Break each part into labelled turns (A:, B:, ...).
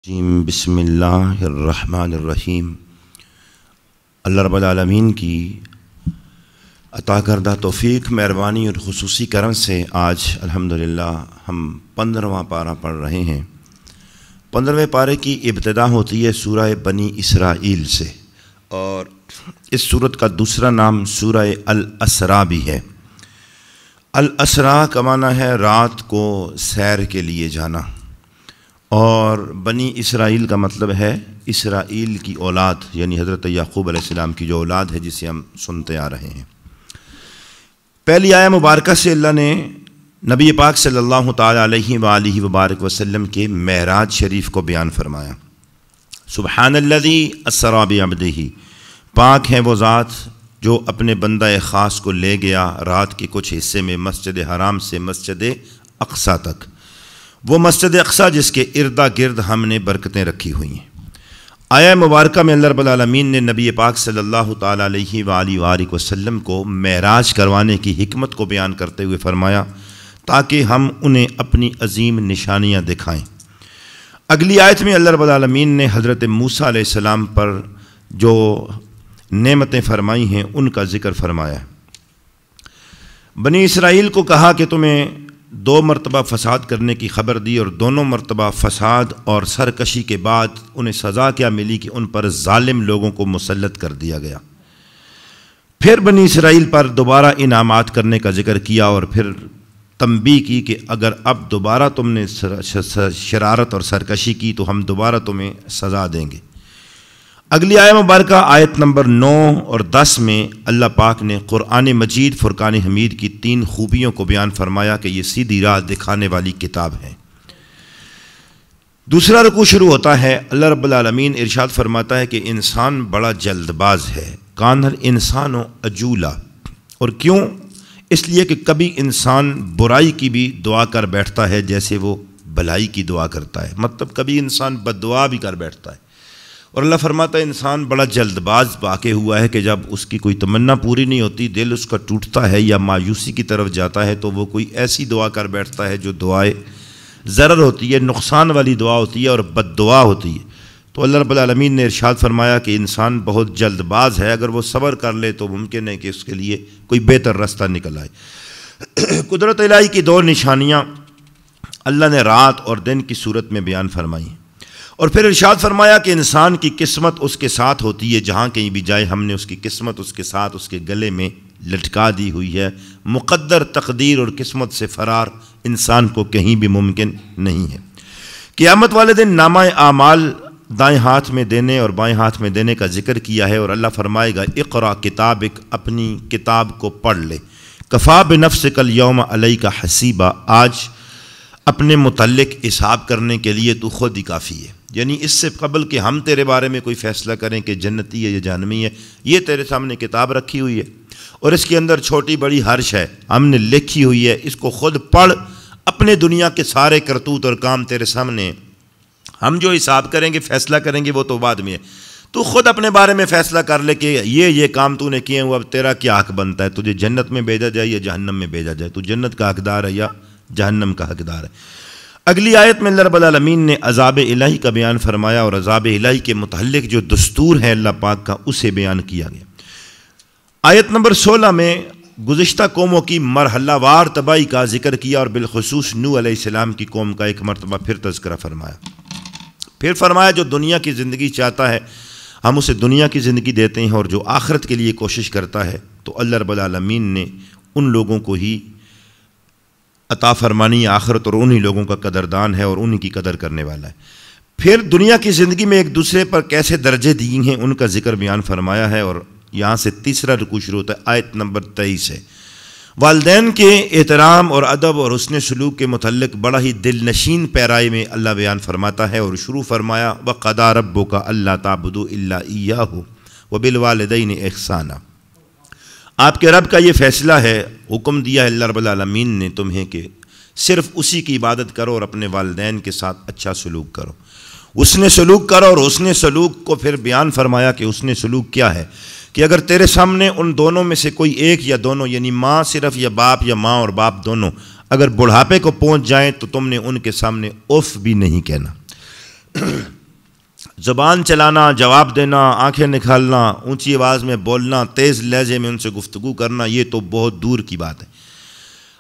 A: بسم اللہ الرحمن الرحیم۔ اللہ رب العالمین کی عطا کردہ توفیق، مہربانی اور خصوصی کرم سے آج الحمدللہ ہم 15واں پارہ پڑھ رہے ہیں۔ 15ویں پارے کی ابتدا ہوتی ہے سورہ بنی اسرائیل سے، اور اس سورت کا دوسرا نام سورہ الاسراء بھی ہے۔ الاسراء کا معنی ہے رات کو سیر کے لیے جانا، اور بنی اسرائیل کا مطلب ہے اسرائیل کی اولاد، یعنی حضرت یعقوب علیہ السلام کی جو اولاد ہے جسے ہم سنتے آ رہے ہیں۔ پہلی آیہ مبارکہ سے اللہ نے نبی پاک صلی اللہ تعالی علیہ وآلہ وبارک وسلم کے معراج شریف کو بیان فرمایا۔ سبحان الذی اسریٰ بعبدہ، پاک ہے وہ ذات جو اپنے بندہ خاص کو لے گیا رات کے کچھ حصے میں مسجد حرام سے مسجد اقصیٰ تک، وہ مسجد اقصیٰ جس کے اردا گرد ہم نے برکتیں رکھی ہوئی ہیں۔ آیہ مبارکہ میں اللہ رب العالمین نے نبی پاک صلی اللہ تعالیٰ علیہ وآلہ وسلم کو معراج کروانے کی حکمت کو بیان کرتے ہوئے فرمایا تاکہ ہم انہیں اپنی عظیم نشانیاں دکھائیں۔ اگلی آیت میں اللہ رب العالمین نے حضرت موسیٰ علیہ السلام پر جو نعمتیں فرمائی ہیں ان کا ذکر فرمایا۔ بنی اسرائیل کو کہا کہ تمہیں 2 مرتبہ فساد کرنے کی خبر دی، اور دونوں مرتبہ فساد اور سرکشی کے بعد انہیں سزا کیا ملی کہ ان پر ظالم لوگوں کو مسلط کر دیا گیا۔ پھر بنی اسرائیل پر دوبارہ انعامات کرنے کا ذکر کیا، اور پھر تنبیہ کی کہ اگر اب دوبارہ تم نے شرارت اور سرکشی کی تو ہم دوبارہ تمہیں سزا دیں گے۔ اگلی آیہ مبارکہ آیت نمبر 9 اور 10 میں اللہ پاک نے قرآن مجید فرقان حمید کی 3 خوبیوں کو بیان فرمایا کہ یہ سیدھی راہ دکھانے والی کتاب ہے۔ دوسرا رکوع شروع ہوتا ہے، اللہ رب العالمین ارشاد فرماتا ہے کہ انسان بڑا جلد باز ہے، کان الانسان عجولا، اور کیوں؟ اس لیے کہ کبھی انسان برائی کی بھی دعا کر بیٹھتا ہے جیسے وہ بھلائی کی دعا کرتا ہے، مطلب کبھی انسان بد دعا بھی کر بیٹھتا ہے۔ اور اللہ فرماتا ہے انسان بڑا جلد باز واقع ہوا ہے کہ جب اس کی کوئی تمنا پوری نہیں ہوتی، دل اس کا ٹوٹتا ہے یا مایوسی کی طرف جاتا ہے، تو وہ کوئی ایسی دعا کر بیٹھتا ہے جو دعائے ضرر ہوتی ہے، نقصان والی دعا ہوتی ہے اور بد دعا ہوتی ہے۔ تو اللہ رب العالمین نے ارشاد فرمایا کہ انسان بہت جلد باز ہے، اگر وہ صبر کر لے تو ممکن ہے کہ اس کے لیے کوئی بہتر راستہ نکل آئے۔ قدرت الہی کی 2 نشانیاں اللہ نے رات اور دن کی صورت میں بیان فرمائی، اور پھر ارشاد فرمایا کہ انسان کی قسمت اس کے ساتھ ہوتی ہے، جہاں کہیں بھی جائے ہم نے اس کی قسمت اس کے ساتھ اس کے گلے میں لٹکا دی ہوئی ہے۔ مقدر تقدیر اور قسمت سے فرار انسان کو کہیں بھی ممکن نہیں ہے۔ قیامت والے دن نامہ اعمال دائیں ہاتھ میں دینے اور بائیں ہاتھ میں دینے کا ذکر کیا ہے، اور اللہ فرمائے گا اقرا کتابک، اپنی کتاب کو پڑھ لے، کفا بنفسک الیوم علیک حسیبا، آج اپنے متعلق حساب کرنے کے لیے تو خود ہی کافی ہے۔ یعنی اس سے قبل کہ ہم تیرے بارے میں کوئی فیصلہ کریں کہ جنتی ہے یا جہنمی ہے، یہ تیرے سامنے کتاب رکھی ہوئی ہے، اور اس کے اندر چھوٹی بڑی ہر شے ہم نے لکھی ہوئی ہے، اس کو خود پڑھ، اپنے دنیا کے سارے کرتوت اور کام تیرے سامنے ہیں۔ ہم جو حساب کریں گے فیصلہ کریں گے وہ تو بعد میں ہے، تو خود اپنے بارے میں فیصلہ کر لے کہ یہ کام تو نے کیے ہیں، اب تیرا کیا حق بنتا ہے، تجھے جنت میں بھیجا جائے یا جہنم میں بھیجا جائے، تو جنت کا حقدار ہے یا جہنم کا حقدار ہے۔ اگلی آیت میں اللہ رب العالمین نے عذاب الہی کا بیان فرمایا، اور عذاب الہی کے متعلق جو دستور ہے اللہ پاک کا اسے بیان کیا گیا۔ آیت نمبر 16 میں گزشتہ قوموں کی مرحلہ وار تباہی کا ذکر کیا، اور بالخصوص نوح علیہ السلام کی قوم کا ایک مرتبہ پھر تذکرہ فرمایا۔ پھر فرمایا جو دنیا کی زندگی چاہتا ہے ہم اسے دنیا کی زندگی دیتے ہیں، اور جو آخرت کے لیے کوشش کرتا ہے تو اللہ رب العالمین نے ان لوگوں کو ہی عطا فرمانی آخرت، اور انہی لوگوں کا قدردان ہے اور انہی کی قدر کرنے والا ہے۔ پھر دنیا کی زندگی میں ایک دوسرے پر کیسے درجے دیے ہیں ان کا ذکر بیان فرمایا ہے، اور یہاں سے تیسرا رکوع شروع ہوتا ہے، آیت نمبر 23 ہے۔ والدین کے احترام اور ادب اور حسن سلوک کے متعلق بڑا ہی دل نشین پیرائی میں اللہ بیان فرماتا ہے، اور شروع فرمایا وَقَضَىٰ رَبُّكَ أَلَّا تَعْبُدُوا إِلَّا إِيَّاهُ وَبِالْوَالِدَيْنِ إِحْسَانًا، آپ کے رب کا یہ فیصلہ ہے، حکم دیا ہے اللہ رب العالمین نے تمہیں کہ صرف اسی کی عبادت کرو اور اپنے والدین کے ساتھ اچھا سلوک کرو، حسن سلوک کرو۔ اور حسن سلوک کو پھر بیان فرمایا کہ حسن سلوک کیا ہے، کہ اگر تیرے سامنے ان دونوں میں سے کوئی ایک یا دونوں، یعنی ماں صرف یا باپ، یا ماں اور باپ دونوں اگر بڑھاپے کو پہنچ جائیں تو تم نے ان کے سامنے اف بھی نہیں کہنا۔ زبان چلانا، جواب دینا، آنکھیں نکھالنا، اونچی آواز میں بولنا، تیز لہجے میں ان سے گفتگو کرنا، یہ تو بہت دور کی بات ہے۔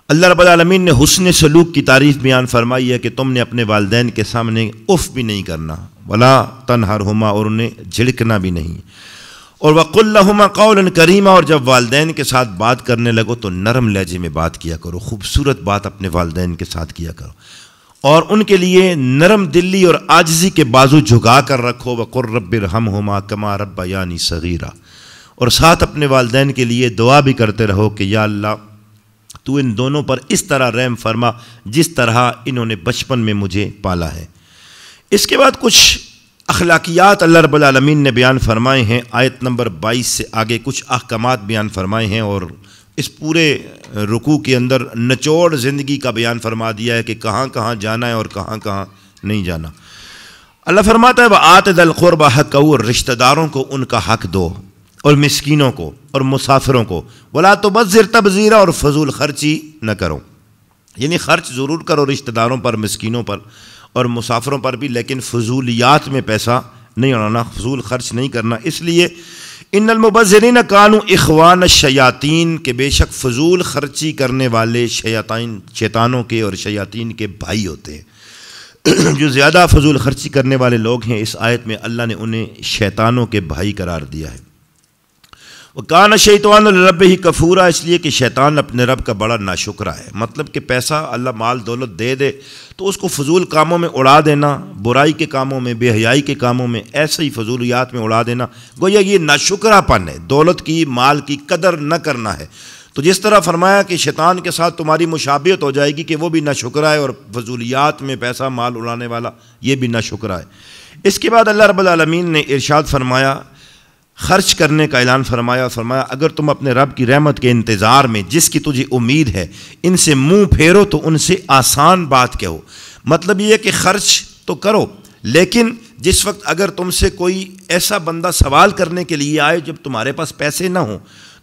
A: اللہ رب العالمین نے حسن سلوک کی تعریف بیان فرمائی ہے کہ تم نے اپنے والدین کے سامنے اف بھی نہیں کرنا، ولا تنہرہما، اور انہیں جھڑکنا بھی نہیں، اور وقل لہما قولا کریما، اور جب والدین کے ساتھ بات کرنے لگو تو نرم لہجے میں بات کیا کرو، خوبصورت بات اپنے والدین کے ساتھ کیا کرو، اور ان کے لیے نرم دلی اور عاجزی کے بازو جھکا کر رکھو، وقل رب ارحمہما کما ربیانی صغیرا، اور ساتھ اپنے والدین کے لیے دعا بھی کرتے رہو کہ یا اللہ تو ان دونوں پر اس طرح رحم فرما جس طرح انہوں نے بچپن میں مجھے پالا ہے۔ اس کے بعد کچھ اخلاقیات اللہ رب العالمین نے بیان فرمائے ہیں، آیت نمبر 22 سے آگے کچھ احکامات بیان فرمائے ہیں، اور اس پورے رکوع کے اندر نچوڑ زندگی کا بیان فرما دیا ہے کہ کہاں کہاں جانا ہے اور کہاں کہاں نہیں جانا۔ اللہ فرماتا ہے وَآتِ ذَا الْقُرْبَى حَقَّهُ، اور رشتہ داروں کو ان کا حق دو، اور مسکینوں کو اور مسافروں کو، وَلَا تُبَذِّرْ تَبْذِيرًا، اور فضول خرچی نہ کرو، یعنی خرچ ضرور کرو رشتہ داروں پر، مسکینوں پر اور مسافروں پر بھی، لیکن فضولیات میں پیسہ نہیں اڑانا، فضول خرچ نہیں کرنا۔ اس لیے ان المبذرین کانوا اخوان الشیاطین، کہ بے شک فضول خرچی کرنے والے شیطانوں کے اور شیاطین کے بھائی ہوتے ہیں۔ جو زیادہ فضول خرچی کرنے والے لوگ ہیں، اس آیت میں اللہ نے انہیں شیطانوں کے بھائی قرار دیا ہے۔ وَكَانَ الشَّيْطَانُ لِرَبِّهِ كَفُورًا، اس لیے کہ شیطان اپنے رب کا بڑا ناشکرا ہے، مطلب کہ پیسہ اللہ مال دولت دے دے تو اس کو فضول کاموں میں اڑا دینا، برائی کے کاموں میں، بے حیائی کے کاموں میں، ایسے ہی فضولیات میں اڑا دینا، گویا یہ ناشکرا پن ہے، دولت کی، مال کی قدر نہ کرنا ہے۔ تو جس طرح فرمایا کہ شیطان کے ساتھ تمہاری مشابہت ہو جائے گی کہ وہ بھی ناشکرا ہے، اور فضولیات میں پیسہ مال اڑانے والا یہ بھی ناشکرا ہے۔ اس کے بعد اللہ رب العالمین نے ارشاد فرمایا، خرچ کرنے کا اعلان فرمایا، فرمایا اگر تم اپنے رب کی رحمت کے انتظار میں جس کی تجھے امید ہے ان سے منہ پھیرو تو ان سے آسان بات کہو۔ مطلب یہ ہے کہ خرچ تو کرو، لیکن جس وقت اگر تم سے کوئی ایسا بندہ سوال کرنے کے لیے آئے جب تمہارے پاس پیسے نہ ہوں،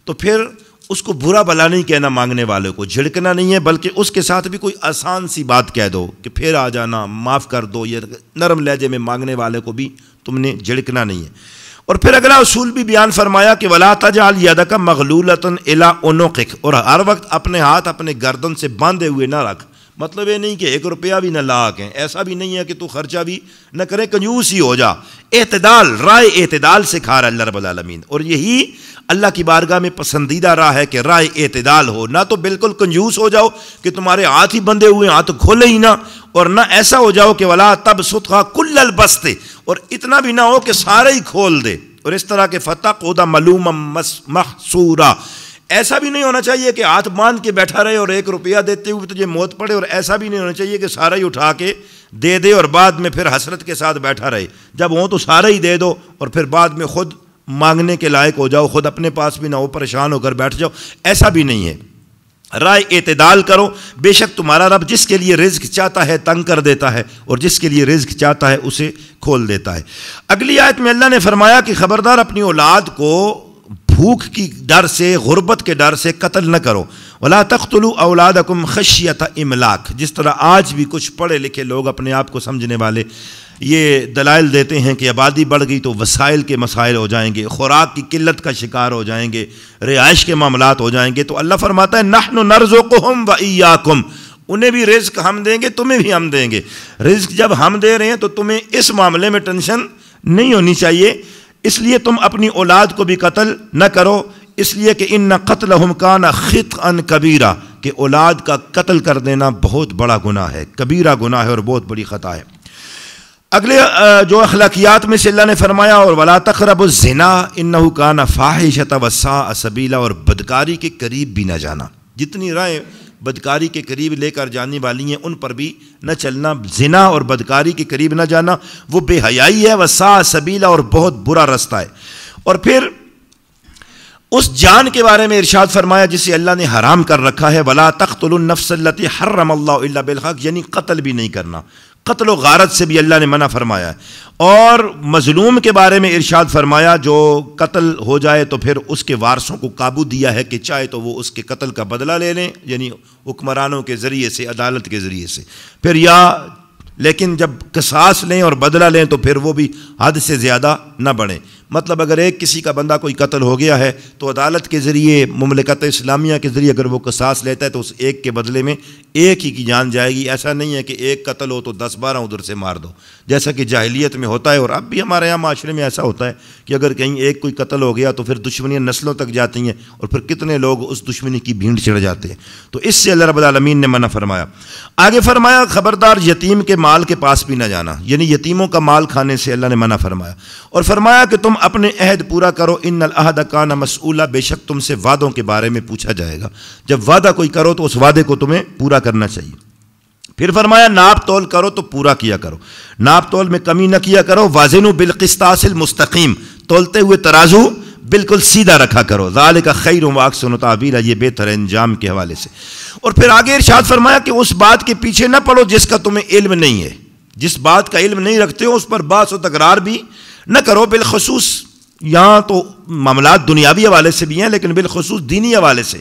A: تو پھر اس کو برا بلا نہیں کہنا، مانگنے والے کو جھڑکنا نہیں ہے، بلکہ اس کے ساتھ بھی کوئی آسان سی بات کہہ دو کہ پھر آ جانا، معاف کر دو، یہ نرم لہجے میں مانگنے والے کو بھی تم نے جھڑکنا نہیں ہے۔ اور پھر اگلا اصول بھی بیان فرمایا کہ وَلَا تَجْعَلْ يَدَكَ مَغْلُولَةً إِلَىٰ عُنُقِكَ، اور ہر وقت اپنے ہاتھ اپنے گردن سے باندھے ہوئے نہ رکھ۔ مطلب یہ نہیں کہ 1 روپیہ بھی نہ لا کے، ایسا بھی نہیں ہے کہ تو خرچہ بھی نہ کرے، کنجوس ہی ہو جا۔ اعتدال، رائے اعتدال سکھا رہا ہے اللہ رب العالمین، اور یہی اللہ کی بارگاہ میں پسندیدہ راہ ہے کہ رائے اعتدال ہو، نہ تو بالکل کنجوس ہو جاؤ کہ تمہارے ہاتھ ہی بندھے ہوئے، ہاتھ کھولے ہی نہ، اور نہ ایسا ہو جاؤ کہ وَلَا تَبْسُطْهَا كُلَّ الْبَسْطِ، اور اتنا بھی نہ ہو کہ سارے ہی کھول دے، اور اس طرح کے فَتَقْعُدَ مَلُومًا مَحْسُورًا، ایسا بھی نہیں ہونا چاہیے کہ ہاتھ باندھ کے بیٹھا رہے اور 1 روپیہ دیتے ہوئے تجھے موت پڑے، اور ایسا بھی نہیں ہونا چاہیے کہ سارا ہی اٹھا کے دے دے اور بعد میں پھر حسرت کے ساتھ بیٹھا رہے۔ جب ہوں تو سارا ہی دے دو اور پھر بعد میں خود مانگنے کے لائق ہو جاؤ، خود اپنے پاس بھی نہ ہو، پریشان ہو کر بیٹھ جاؤ، ایسا بھی نہیں ہے۔ رائے اعتدال کرو، بے شک تمہارا رب جس کے لیے رزق چاہتا ہے تنگ کر دیتا ہے، اور جس کے لیے رزق چاہتا ہے اسے کھول دیتا ہے۔ اگلی آیت میں اللہ نے فرمایا کہ خبردار اپنی اولاد کو بھوک کی ڈر سے، غربت کے ڈر سے قتل نہ کرو۔ وَلَا تَقْتُلُوا أَوْلَادَكُمْ خَشْيَةَ إِمْلَاقٍ، جس طرح آج بھی کچھ پڑھے لکھے لوگ، اپنے آپ کو سمجھنے والے، یہ دلائل دیتے ہیں کہ آبادی بڑھ گئی تو وسائل کے مسائل ہو جائیں گے، خوراک کی قلت کا شکار ہو جائیں گے، رہائش کے معاملات ہو جائیں گے، تو اللہ فرماتا ہے نحن نرزقهم وإياكم، انہیں بھی رزق ہم دیں گے، تمہیں بھی ہم دیں گے۔ رزق جب ہم دے رہے ہیں تو تمہیں اس معاملے میں ٹینشن نہیں ہونی چاہیے، اس لیے تم اپنی اولاد کو بھی قتل نہ کرو، اس لیے کہ ان قتلہم کان خطئا کبیرا، کہ اولاد کا قتل کر دینا بہت بڑا گناہ ہے، کبیرہ گناہ ہے اور بہت بڑی خطا ہے۔ اگلے جو اخلاقیات میں سے اللہ نے فرمایا اور وَلَا تَقْرَبُوا الزِّنَا إِنَّهُ كَانَ فَاحِشَةً وَسَاءَ سَبِيلًا، اور بدکاری کے قریب بھی نہ جانا، جتنی رائے بدکاری کے قریب لے کر جانے والی ہیں ان پر بھی نہ چلنا، زنا اور بدکاری کے قریب نہ جانا، وہ بے حیائی ہے، وَسَاءَ سَبِيلًا، اور بہت برا رستہ ہے۔ اور پھر اس جان کے بارے میں ارشاد فرمایا جسے اللہ نے حرام کر رکھا ہے، وَلَا تَقْتُلُوا النَّفْسَ الَّتِي حَرَّمَ اللَّهُ إِلَّا بِالْحَقِّ، یعنی قتل بھی نہیں کرنا، قتل و غارت سے بھی اللہ نے منع فرمایا ہے۔ اور مظلوم کے بارے میں ارشاد فرمایا جو قتل ہو جائے تو پھر اس کے وارثوں کو قابو دیا ہے کہ چاہے تو وہ اس کے قتل کا بدلہ لے لیں، یعنی حکمرانوں کے ذریعے سے، عدالت کے ذریعے سے، پھر یا لیکن جب قصاص لیں اور بدلہ لیں تو پھر وہ بھی حد سے زیادہ نہ بڑھیں۔ مطلب اگر ایک کسی کا بندہ کوئی قتل ہو گیا ہے تو عدالت کے ذریعے، مملکت اسلامیہ کے ذریعے اگر وہ قصاص لیتا ہے تو اس ایک کے بدلے میں ایک ہی کی جان جائے گی۔ ایسا نہیں ہے کہ ایک قتل ہو تو 10-12 ادھر سے مار دو، جیسا کہ جاہلیت میں ہوتا ہے، اور اب بھی ہمارے یہاں معاشرے میں ایسا ہوتا ہے کہ اگر کہیں ایک کوئی قتل ہو گیا تو پھر دشمنیاں نسلوں تک جاتی ہیں اور پھر کتنے لوگ اس دشمنی کی بھینڑ چڑھ جاتے ہیں۔ تو اس سے اللہ رب العالمین نے منع فرمایا۔ آگے فرمایا خبردار یتیم کے مال کے پاس بھی نہ جانا، یعنی یتیموں کا مال کھانے سے اللہ نے منع فرمایا، اور فرمایا کہ تم اپنے عہد پورا کرو، ان العہد کان مسئولا، بے شک تم سے وعدوں کے بارے میں پوچھا جائے گا۔ جب وعدہ کوئی کرو تو اس وعدے کو تمہیں پورا کرنا چاہیے۔ پھر فرمایا ناپ تول کرو تو پورا کیا کرو، ناپ تول میں کمی نہ کیا کرو، وازنوا بالقسطاس المستقیم، تولتے ہوئے ترازو بالکل سیدھا رکھا کرو، ذالک خیر و احسن تعبیرا، یہ بہتر ہے انجام کے حوالے سے۔ اور پھر آگے ارشاد فرمایا کہ اس بات کے پیچھے نہ پڑو جس کا تمہیں علم نہیں ہے، جس بات کا علم نہیں رکھتے ہو اس پر بحث و تکرار بھی نہ کرو، بالخصوص یہاں تو معاملات دنیاوی حوالے سے بھی ہیں لیکن بالخصوص دینی حوالے سے۔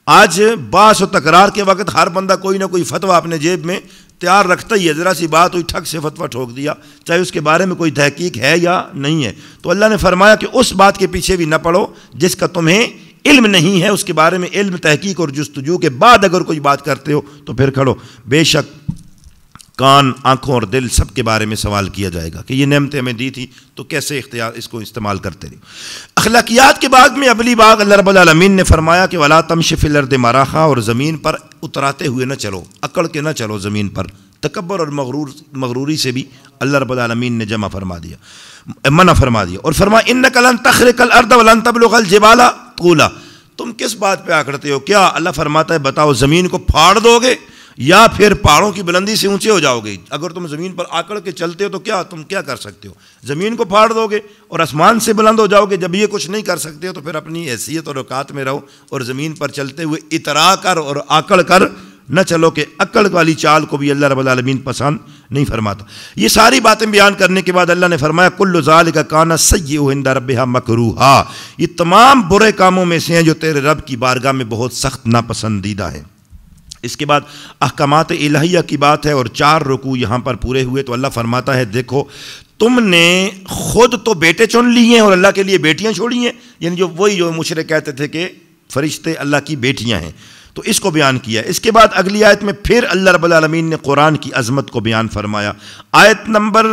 A: آج بحث و تکرار کے وقت ہر بندہ کوئی نہ کوئی فتویٰ اپنے جیب میں تیار رکھتا ہی ہے، ذرا سی بات ہوئی ٹھگ سے فتویٰ ٹھوک دیا، چاہے اس کے بارے میں کوئی تحقیق ہے یا نہیں ہے۔ تو اللہ نے فرمایا کہ اس بات کے پیچھے بھی نہ پڑو جس کا تمہیں علم نہیں ہے، اس کے بارے میں علم، تحقیق اور جستجو کے بعد اگر کوئی بات کرتے ہو تو پھر کھڑو، بے شک کان، آنکھوں اور دل سب کے بارے میں سوال کیا جائے گا کہ یہ نعمتیں ہمیں دی تھی تو کیسے اس کو استعمال کرتے رہے۔ اخلاقیات کے بعد میں اگلی بات اللہ رب العالمین نے فرمایا کہ وَلَا تَمْشِ فِي الْأَرْضِ مَرَاحًا، اور زمین پر اتراتے ہوئے نہ چلو، اکڑ کے نہ چلو زمین پر، تکبر اور مغروری سے بھی اللہ رب العالمین نے منع فرما دیا، اور فرمایا اِنَّكَ لَن تَخْرِقَ الْأَرْضَ وَلَن تَبْلُغَ الْجِبَالَ طُولًا، تم کس بات پہ آکڑتے ہو؟ کیا اللہ فرماتا ہے بتاؤ زمین کو پھاڑ دو گے یا پھر پہاڑوں کی بلندی سے اونچے ہو جاؤ گے؟ اگر تم زمین پر آکڑ کے چلتے ہو تو تم کیا کر سکتے ہو؟ زمین کو پھاڑ دو گے اور آسمان سے بلند ہو جاؤ گے؟ جب یہ کچھ نہیں کر سکتے ہو تو پھر اپنی حیثیت اور اوقات میں رہو اور زمین پر چلتے ہوئے اترا کر اور آکڑ کر نہ چلو، کہ عقل والی چال کو بھی اللہ رب العالمین پسند نہیں فرماتا۔ یہ ساری باتیں بیان کرنے کے بعد اللہ نے فرمایا کل ذالک کان سیئہ عند ربہ مکروہا، یہ تمام برے کاموں میں سے ہیں جو تیرے رب کی بارگاہ میں بہت سخت ناپسندیدہ ہیں۔ اس کے بعد احکامات الہیہ کی بات ہے، اور 4 رکوع یہاں پر پورے ہوئے تو اللہ فرماتا ہے دیکھو تم نے خود تو بیٹے چن لیے ہیں اور اللہ کے لیے بیٹیاں چھوڑی ہیں، یعنی جو مشرک کہتے تھے کہ فرشتے اللہ کی بیٹیاں ہیں، تو اس کو بیان کیا۔ اس کے بعد اگلی آیت میں پھر اللہ رب العالمین نے قرآن کی عظمت کو بیان فرمایا۔ آیت نمبر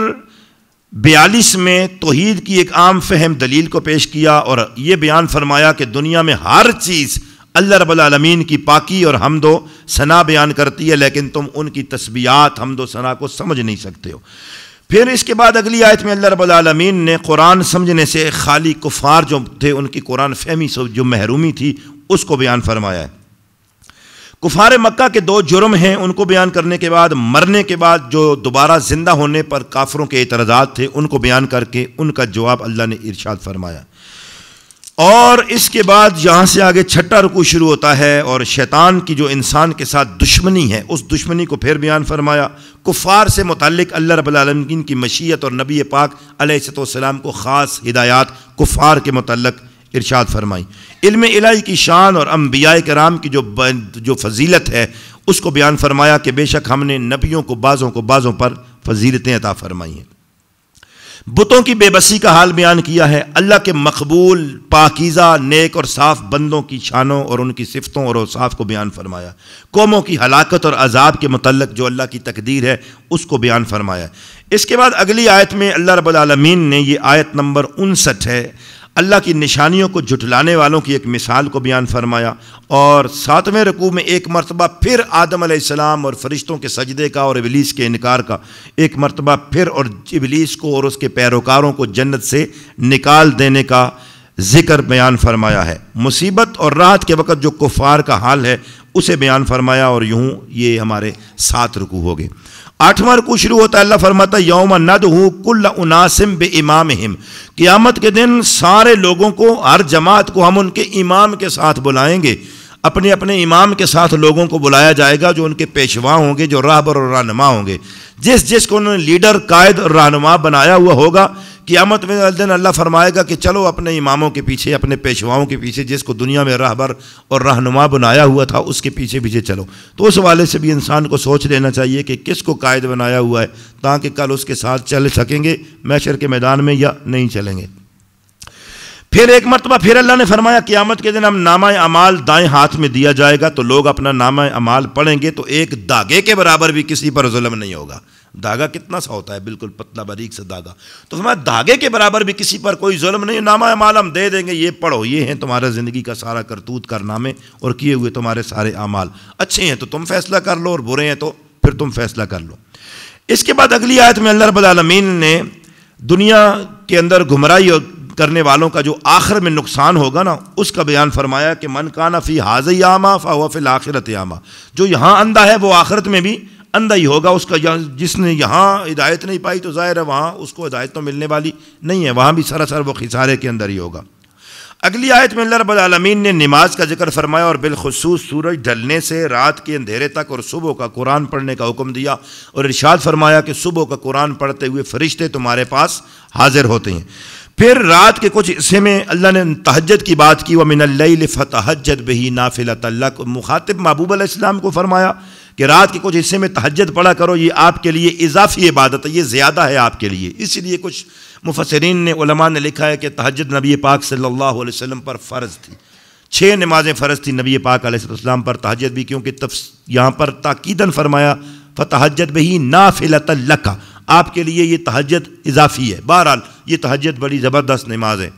A: 42 میں توحید کی ایک عام فہم دلیل کو پیش کیا اور یہ بیان فرمایا کہ دنیا میں ہر چیز اللہ رب العالمین کی پاکی اور حمد و ثنا بیان کرتی ہے، لیکن تم ان کی تسبیحات حمد و ثنا کو سمجھ نہیں سکتے ہو۔ پھر اس کے بعد اگلی آیت میں اللہ رب العالمین نے قرآن سمجھنے سے خالی کفار جو تھے ان کی قرآن فہمی سے جو محرومی تھی اس کو بیان فرمایا ہے۔ کفار مکہ کے 2 جرم ہیں، ان کو بیان کرنے کے بعد مرنے کے بعد جو دوبارہ زندہ ہونے پر کافروں کے اعتراضات تھے ان کو بیان کر کے ان کا جواب اللہ نے ارشاد فرمایا۔ اور اس کے بعد یہاں سے آگے 6واں رکوع شروع ہوتا ہے اور شیطان کی جو انسان کے ساتھ دشمنی ہے اس دشمنی کو پھر بیان فرمایا۔ کفار سے متعلق اللہ رب العالمین کی مشیت اور نبی پاک علیہ السلام کو خاص ہدایات کفار کے متعلق ارشاد فرمائی۔ علم الہی کی شان اور انبیاء کرام کی جو فضیلت ہے اس کو بیان فرمایا کہ بے شک ہم نے نبیوں کو بعضوں پر فضیلتیں عطا فرمائی ہیں۔ بتوں کی بے بسی کا حال بیان کیا ہے، اللہ کے مقبول پاکیزہ نیک اور صاف بندوں کی شانوں اور ان کی صفتوں اور اوصاف کو بیان فرمایا۔ قوموں کی ہلاکت اور عذاب کے متعلق جو اللہ کی تقدیر ہے اس کو بیان فرمایا۔ اس کے بعد اگلی آیت میں اللہ رب العالمین نے، یہ آیت نمبر 59 ہے، اللہ کی نشانیوں کو جھٹلانے والوں کی ایک مثال کو بیان فرمایا، اور 7ویں رکوع میں ایک مرتبہ پھر آدم علیہ السلام اور فرشتوں کے سجدے کا اور ابلیس کے انکار کا ایک مرتبہ پھر، اور ابلیس کو اور اس کے پیروکاروں کو جنت سے نکال دینے کا ذکر بیان فرمایا ہے۔ مصیبت اور راحت کے وقت جو کفار کا حال ہے اسے بیان فرمایا، اور یوں یہ ہمارے 7 رکوع ہو گئے۔ 8واں رکوع شروع ہوتا ہے، اللہ فرماتا ہے یوم ندعو کل اناس بامامہم، قیامت کے دن سارے لوگوں کو، ہر جماعت کو ہم ان کے امام کے ساتھ بلائیں گے، اپنے اپنے امام کے ساتھ لوگوں کو بلایا جائے گا جو ان کے پیشوا ہوں گے، جو راہبر اور رہنما ہوں گے، جس کو انہوں نے لیڈر، قائد اور رہنما بنایا ہوا ہوگا، قیامت میں دن اللہ فرمائے گا کہ چلو اپنے اماموں کے پیچھے، اپنے پیشواؤں کے پیچھے، جس کو دنیا میں راہبر اور رہنما بنایا ہوا تھا اس کے پیچھے پیچھے چلو۔ تو اس حوالے سے بھی انسان کو سوچ لینا چاہیے کہ کس کو قائد بنایا ہوا ہے، تاکہ کل اس کے ساتھ چل سکیں گے محشر کے میدان میں یا نہیں چلیں گے۔ پھر ایک مرتبہ پھر اللہ نے فرمایا قیامت کے دن ہم نامہ اعمال دائیں ہاتھ میں دیا جائے گا، تو لوگ اپنا نامہ اعمال پڑھیں گے تو ایک دھاگے کے برابر بھی کسی پر ظلم نہیں ہوگا۔ دھاگا کتنا سا ہوتا ہے، بالکل پتلا باریک سا دھاگا، تو فرمایا دھاگے کے برابر بھی کسی پر کوئی ظلم نہیں، نامہ اعمال ہم دے دیں گے، یہ پڑھو، یہ ہیں تمہارا زندگی کا سارا کرتوت کارنامے اور کیے ہوئے تمہارے سارے اعمال، اچھے ہیں تو تم فیصلہ کر لو اور برے ہیں تو پھر تم فیصلہ کر لو۔ اس کے بعد اگلی آیت میں اللہ رب العالمین نے دنیا کے اندر گمراہی کرنے والوں کا جو آخر میں نقصان ہوگا نا، اس کا بیان فرمایا کہ من کان فی ھذا اعمیٰ فہو فی الآخرۃ اعمیٰ، جو یہاں اندھا ہے وہ آخرت میں بھی اندھا ہی ہوگا۔ اس کا جس نے یہاں ہدایت نہیں پائی تو ظاہر ہے وہاں اس کو ہدایت تو ملنے والی نہیں ہے، وہاں بھی سراسر وہ خسارے کے اندر ہی ہوگا۔ اگلی آیت میں اللہ رب العالمین نے نماز کا ذکر فرمایا اور بالخصوص سورج ڈھلنے سے رات کے اندھیرے تک اور صبح کا قرآن پڑھنے کا حکم دیا، اور ارشاد فرمایا کہ صبح کا قرآن پڑھتے ہوئے فرشتے تمہارے پاس حاضر ہوتے ہیں۔ پھر رات کے کچھ حصے میں اللہ نے تہجد کی بات کی، وَمِنَ اللَّيْلِ فَتَہَجَّدْ بِهِ نَافِلَةً لَكَ، مخاطب محبوب علیہ السلام کو فرمایا کہ رات کے کچھ حصے میں تہجد پڑھا کرو، یہ آپ کے لیے اضافی عبادت ہے، یہ زیادہ ہے آپ کے لیے۔ اس لیے کچھ مفسرین نے، علماء نے لکھا ہے کہ تہجد نبی پاک صلی اللہ علیہ وسلم پر فرض تھی، 6 نمازیں فرض تھی نبی پاک علیہ السلام پر، تہجد بھی، کیونکہ یہاں پر تاکیداً فرمایا فَتَہَجَّدْ بِهِ نَافِلَةً لَكَ، آپ کے لیے یہ تہجد اضافی ہے۔ بہرحال یہ تہجد بڑی زبردست نماز ہے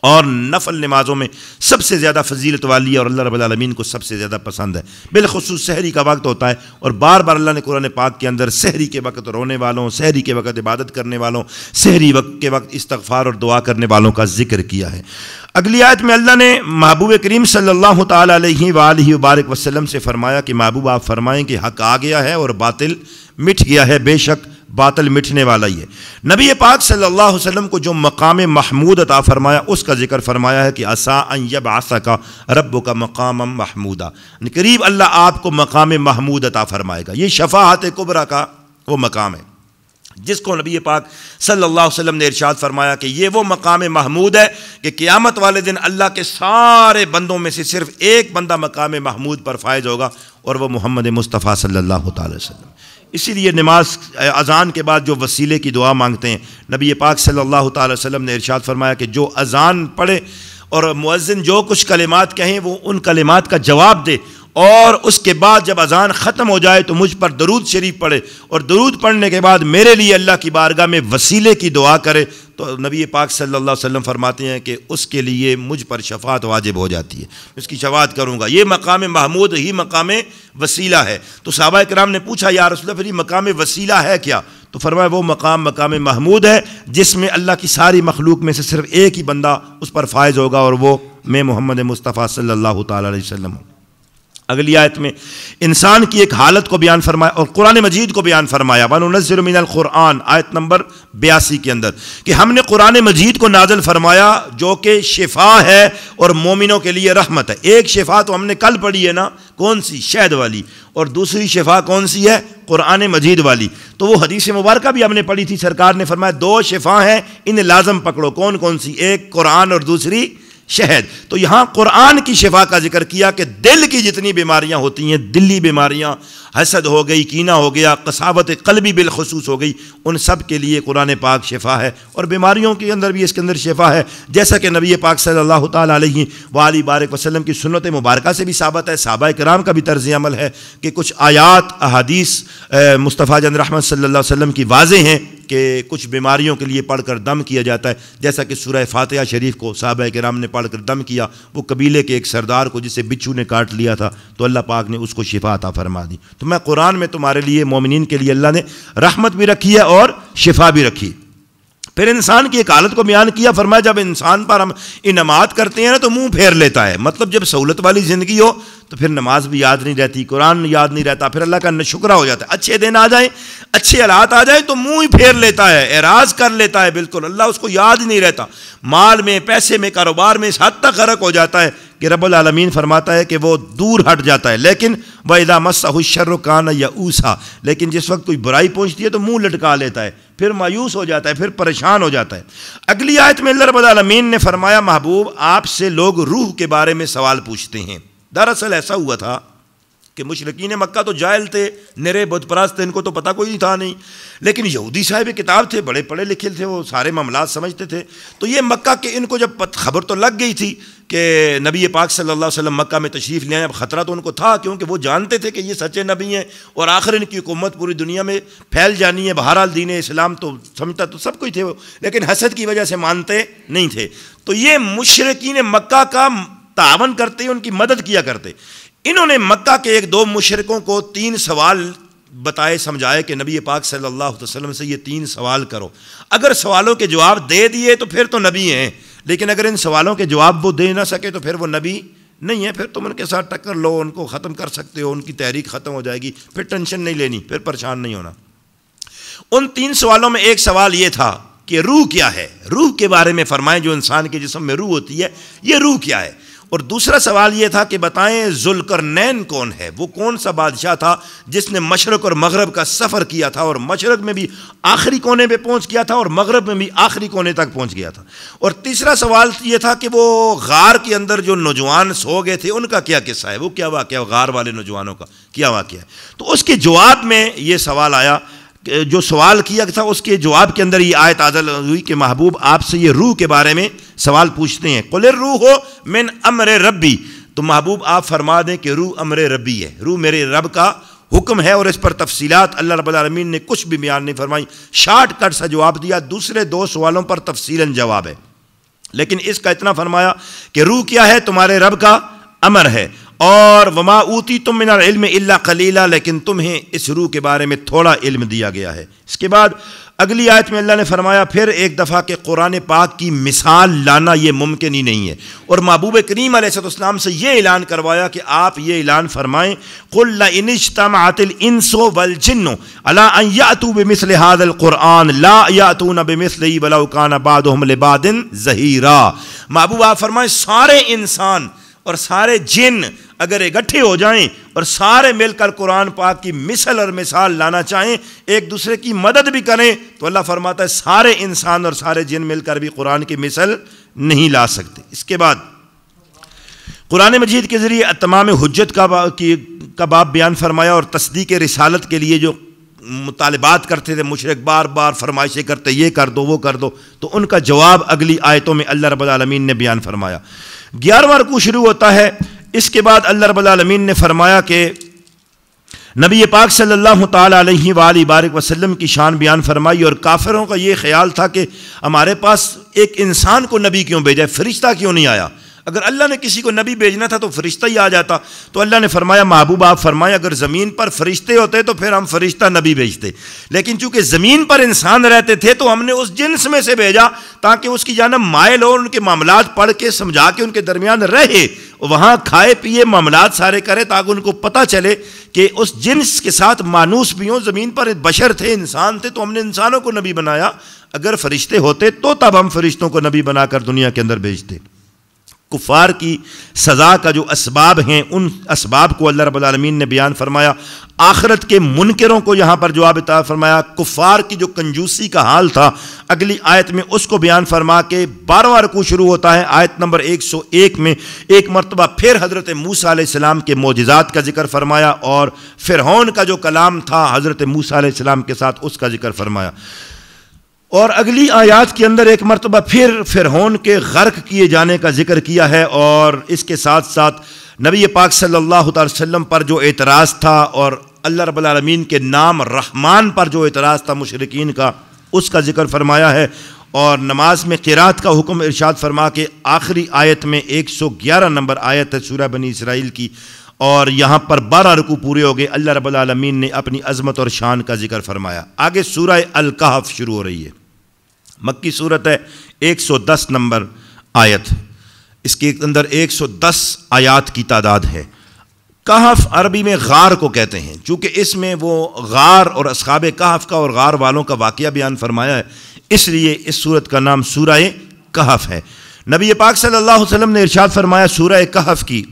A: اور نفل نمازوں میں سب سے زیادہ فضیلت والی ہے اور اللہ رب العالمین کو سب سے زیادہ پسند ہے۔ بالخصوص سحری کا وقت ہوتا ہے، اور بار بار اللہ نے قرآن پاک کے اندر سحری کے وقت رونے والوں، سحری کے وقت عبادت کرنے والوں، سحری وقت کے وقت استغفار اور دعا کرنے والوں کا ذکر کیا ہے۔ اگلی آیت میں اللہ نے محبوب کریم صلی اللہ تعالیٰ علیہ وآلہ وبارک وسلم سے فرمایا کہ محبوب آپ فرمائیں کہ حق آ گیا ہے اور باطل مٹ گیا ہے، بے شک باطل مٹنے والا ہی ہے۔ نبی پاک صلی اللہ علیہ وسلم کو جو مقام محمود عطا فرمایا اس کا ذکر فرمایا ہے کہ عسیٰ ان یبعثک ربک مقاما محمودا، قریب اللہ آپ کو مقام محمود عطا فرمائے گا۔ یہ شفاعت کبریٰ کا وہ مقام ہے جس کو نبی پاک صلی اللہ علیہ وسلم نے ارشاد فرمایا کہ یہ وہ مقام محمود ہے کہ قیامت والے دن اللہ کے سارے بندوں میں سے صرف ایک بندہ مقام محمود پر فائز ہوگا، اور وہ محمد مصطفیٰ صلی اللہ تعالی وسلم۔ اسی لیے نماز اذان کے بعد جو وسیلے کی دعا مانگتے ہیں، نبی پاک صلی اللہ تعالی وسلم نے ارشاد فرمایا کہ جو اذان پڑھے اور مؤذن جو کچھ کلمات کہیں وہ ان کلمات کا جواب دے، اور اس کے بعد جب اذان ختم ہو جائے تو مجھ پر درود شریف پڑھے، اور درود پڑھنے کے بعد میرے لیے اللہ کی بارگاہ میں وسیلے کی دعا کرے، تو نبی پاک صلی اللہ علیہ وسلم فرماتے ہیں کہ اس کے لیے مجھ پر شفاعت واجب ہو جاتی ہے، اس کی شفاعت کروں گا۔ یہ مقام محمود ہی مقام وسیلہ ہے۔ تو صحابہ کرام نے پوچھا یا رسول اللہ پھر یہ مقام وسیلہ ہے کیا؟ تو فرمایا وہ مقام محمود ہے جس میں اللہ کی ساری مخلوق میں سے صرف ایک ہی بندہ اس پر فائز ہوگا، اور وہ میں محمد مصطفیٰ صلی اللہ تعالی علیہ وسلم ہوں۔ اگلی آیت میں انسان کی ایک حالت کو بیان فرمایا اور قرآن مجید کو بیان فرمایا، وَنُنَزِّلُ مِنَ الْقُرْآنِ، آیت نمبر 82 کے اندر، کہ ہم نے قرآن مجید کو نازل فرمایا جو کہ شفا ہے اور مومنوں کے لیے رحمت ہے۔ ایک شفا تو ہم نے کل پڑھی ہے نا، کون سی؟ شہد والی، اور دوسری شفا کون سی ہے؟ قرآن مجید والی۔ تو وہ حدیث مبارکہ بھی ہم نے پڑھی تھی، سرکار نے فرمایا 2 شفا ہیں، انہیں لازم پکڑو۔ کون کون سی؟ ایک قرآن اور دوسری شہد۔ تو یہاں قرآن کی شفا کا ذکر کیا کہ دل کی جتنی بیماریاں ہوتی ہیں، دلی بیماریاں، حسد ہو گئی، کینہ ہو گیا، قساوت قلبی بالخصوص ہو گئی، ان سب کے لیے قرآن پاک شفا ہے، اور بیماریوں کے اندر بھی اس کے اندر شفا ہے، جیسا کہ نبی پاک صلی اللہ تعالیٰ علیہ وآلہ بارک وسلم کی سنت مبارکہ سے بھی ثابت ہے، صحابہ کرام کا بھی طرز عمل ہے کہ کچھ آیات احادیث مصطفیٰ جان رحمت صلی اللہ علیہ وسلم کی واضح ہیں کہ کچھ بیماریوں کے لیے پڑھ کر دم کیا جاتا ہے، جیسا کہ سورہ فاتحہ شریف کو صحابہ کرام نے پڑھ کر دم کیا، وہ قبیلے کے ایک سردار کو جسے بچھو نے کاٹ لیا تھا تو اللہ پاک نے اس کو شفا عطا فرما دی۔ تو میں قرآن میں تمہارے لیے مومنین کے لیے اللہ نے رحمت بھی رکھی ہے اور شفا بھی رکھی۔ پھر انسان کی ایک حالت کو بیان کیا، فرمایا جب انسان پر ہم انعامات کرتے ہیں نا تو منہ پھیر لیتا ہے، مطلب جب سہولت والی زندگی ہو تو پھر نماز بھی یاد نہیں رہتی، قرآن یاد نہیں رہتا، پھر اللہ کا نشکرہ ہو جاتا ہے، اچھے دن آ جائیں، اچھے حالات آ جائیں تو منہ ہی پھیر لیتا ہے، اعراض کر لیتا ہے، بالکل اللہ اس کو یاد ہی نہیں رہتا، مال میں، پیسے میں، کاروبار میں اس حد تک غرق ہو جاتا ہے کہ رب العالمین فرماتا ہے کہ وہ دور ہٹ جاتا ہے، لیکن وَإِذَا مَسَّهُ الشَّرُّ كَانَ يَئُوسًا، لیکن جس وقت کوئی برائی پہنچتی ہے تو منہ لٹکا لیتا ہے، پھر مایوس ہو جاتا ہے، پھر پریشان ہو جاتا ہے۔ اگلی آیت میں اللہ رب العالمین نے فرمایا محبوب آپ سے لوگ روح کے بارے میں سوال پوچھتے ہیں۔ دراصل ایسا ہوا تھا کہ مشرکین مکہ تو جاہل تھے، نرے بت پرست تھے، ان کو تو پتہ کوئی تھا نہیں، لیکن یہودی صاحب کتاب تھے، بڑے پڑھے لکھے تھے، وہ سارے معاملات سمجھتے تھے۔ تو یہ مکہ کے ان کو جب خبر تو لگ گئی تھی کہ نبی پاک صلی اللہ علیہ وسلم مکہ میں تشریف لے آئے، اب خطرہ تو ان کو تھا کیونکہ وہ جانتے تھے کہ یہ سچے نبی ہیں اور آخر ان کی حکومت پوری دنیا میں پھیل جانی ہے۔ بہرحال دین اسلام تو سمجھتا تو سب کوئی تھے وہ، لیکن حسد کی وجہ سے مانتے نہیں تھے۔ تو یہ مشرکین مکہ کا تعاون کرتے، ان کی مدد کیا کرتے۔ انہوں نے مکہ کے ایک دو مشرکوں کو 3 سوال بتائے، سمجھائے کہ نبی پاک صلی اللہ علیہ وسلم سے یہ 3 سوال کرو، اگر سوالوں کے جواب دے دیے تو پھر تو نبی ہیں، لیکن اگر ان سوالوں کے جواب وہ دے نہ سکے تو پھر وہ نبی نہیں ہے، پھر تم ان کے ساتھ ٹکر لو، ان کو ختم کر سکتے ہو، ان کی تحریک ختم ہو جائے گی، پھر ٹینشن نہیں لینی، پھر پریشان نہیں ہونا۔ ان 3 سوالوں میں ایک سوال یہ تھا کہ روح کیا ہے، روح کے بارے میں فرمائیں، جو انسان کے جسم میں روح ہوتی ہے یہ روح کیا ہے۔ اور دوسرا سوال یہ تھا کہ بتائیں ذوالقرنین کون ہے، وہ کون سا بادشاہ تھا جس نے مشرق اور مغرب کا سفر کیا تھا، اور مشرق میں بھی آخری کونے پہ پہنچ گیا تھا اور مغرب میں بھی آخری کونے تک پہنچ گیا تھا۔ اور تیسرا سوال یہ تھا کہ وہ غار کے اندر جو نوجوان سو گئے تھے ان کا کیا قصہ ہے، وہ کیا واقعہ، غار والے نوجوانوں کا کیا واقعہ ہے۔ تو اس کے جواب میں یہ سوال آیا، جو سوال کیا تھا اس کے جواب کے اندر یہ آیت نازل ہوئی کہ محبوب آپ سے یہ روح کے بارے میں سوال پوچھتے ہیں۔ قُلِ الرُّوحُ مِنْ أَمْرِ رَبِّي، تو محبوب آپ فرما دیں کہ روح امر ربی ہے، روح میرے رب کا حکم ہے، اور اس پر تفصیلات اللہ رب العالمین نے کچھ بھی بیان نہیں فرمائی، شارٹ کٹ سا جواب دیا۔ دوسرے 2 سوالوں پر تفصیلاً جواب ہے، لیکن اس کا اتنا فرمایا کہ روح کیا ہے، تمہارے رب کا امر ہے، اور وما اوتیتم من العلم الا قلیلا، لیکن تمہیں اس روح کے بارے میں تھوڑا علم دیا گیا ہے۔ اس کے بعد اگلی آیت میں اللہ نے فرمایا پھر ایک دفعہ کہ قرآن پاک کی مثال لانا یہ ممکن ہی نہیں ہے، اور محبوب کریم علیہ السلام سے یہ اعلان کروایا کہ آپ یہ اعلان فرمائیں قُلْ لَئِنِ اجْتَمَعَتِ الْإِنسُ وَالْجِنُّ عَلَىٰ أَن يَأْتُوا بِمِثْلِ هَٰذَا الْقُرْآنِ لَا يَأْتُونَ بِمِثْلِهِ وَلَوْ كَانَ بَعْضُهُمْ لِبَعْضٍ ظَهِيرًا۔ محبوب آپ فرمائیں سارے انسان اور سارے جن اگر اکٹھے ہو جائیں اور سارے مل کر قرآن پاک کی مثل اور مثال لانا چاہیں، ایک دوسرے کی مدد بھی کریں، تو اللہ فرماتا ہے سارے انسان اور سارے جن مل کر بھی قرآن کی مثل نہیں لا سکتے۔ اس کے بعد قرآن مجید کے ذریعے تمام حجت کا باب بیان فرمایا، اور تصدیق رسالت کے لیے جو مطالبات کرتے تھے مشرک، بار بار فرمائشیں کرتے یہ کر دو وہ کر دو، تو ان کا جواب اگلی آیتوں میں اللہ رب العالمین نے بیان فرمایا۔ 11واں رکوع شروع ہوتا ہے، اس کے بعد اللہ رب العالمین نے فرمایا کہ نبی پاک صلی اللہ تعالیٰ علیہ وآلہ بارک وسلم کی شان بیان فرمائی، اور کافروں کا یہ خیال تھا کہ ہمارے پاس ایک انسان کو نبی کیوں بھیجا ہے، فرشتہ کیوں نہیں آیا، اگر اللہ نے کسی کو نبی بھیجنا تھا تو فرشتہ ہی آ جاتا۔ تو اللہ نے فرمایا محبوب آپ فرمائے اگر زمین پر فرشتے ہوتے تو پھر ہم فرشتہ نبی بھیجتے، لیکن چونکہ زمین پر انسان رہتے تھے تو ہم نے اس جنس میں سے بھیجا تاکہ اس کی جانب مائل ہو، ان کے معاملات پڑھ کے سمجھا کے ان کے درمیان رہے، وہاں کھائے پیے معاملات سارے کرے تاکہ ان کو پتہ چلے کہ اس جنس کے ساتھ مانوس بھی ہوں۔ زمین پر بشر تھے، انسان تھے، تو ہم نے انسانوں کو نبی بنایا، اگر فرشتے ہوتے تو تب ہم فرشتوں کو نبی بنا کر دنیا کے اندر بھیجتے۔ کفار کی سزا کا جو اسباب ہیں ان اسباب کو اللہ رب العالمین نے بیان فرمایا، آخرت کے منکروں کو یہاں پر جواب عطا فرمایا، کفار کی جو کنجوسی کا حال تھا اگلی آیت میں اس کو بیان فرما کے 12واں رکوع شروع ہوتا ہے آیت نمبر 101 میں ایک مرتبہ پھر حضرت موسیٰ علیہ السلام کے معجزات کا ذکر فرمایا، اور فرعون کا جو کلام تھا حضرت موسیٰ علیہ السلام کے ساتھ اس کا ذکر فرمایا، اور اگلی آیات کے اندر ایک مرتبہ پھر فرعون کے غرق کیے جانے کا ذکر کیا ہے، اور اس کے ساتھ ساتھ نبی پاک صلی اللہ علیہ وسلم پر جو اعتراض تھا اور اللہ رب العالمین کے نام رحمان پر جو اعتراض تھا مشرکین کا اس کا ذکر فرمایا ہے، اور نماز میں قرات کا حکم ارشاد فرما کے آخری آیت میں 111 نمبر آیت ہے سورہ بنی اسرائیل کی، اور یہاں پر 12 رکوع پورے ہو گئے، اللہ رب العالمین نے اپنی عظمت اور شان کا ذکر فرمایا۔ آگے سورہ الکہف شروع ہو رہی ہے، مکی صورت ہے، 110 نمبر آیت، اس کے اندر 110 آیات کی تعداد ہے۔ کہف عربی میں غار کو کہتے ہیں، چونکہ اس میں وہ غار اور اصحاب کہف کا اور غار والوں کا واقعہ بیان فرمایا ہے، اس لیے اس سورت کا نام سورہ کہف ہے۔ نبی پاک صلی اللہ علیہ وسلم نے ارشاد فرمایا سورہ کہف کی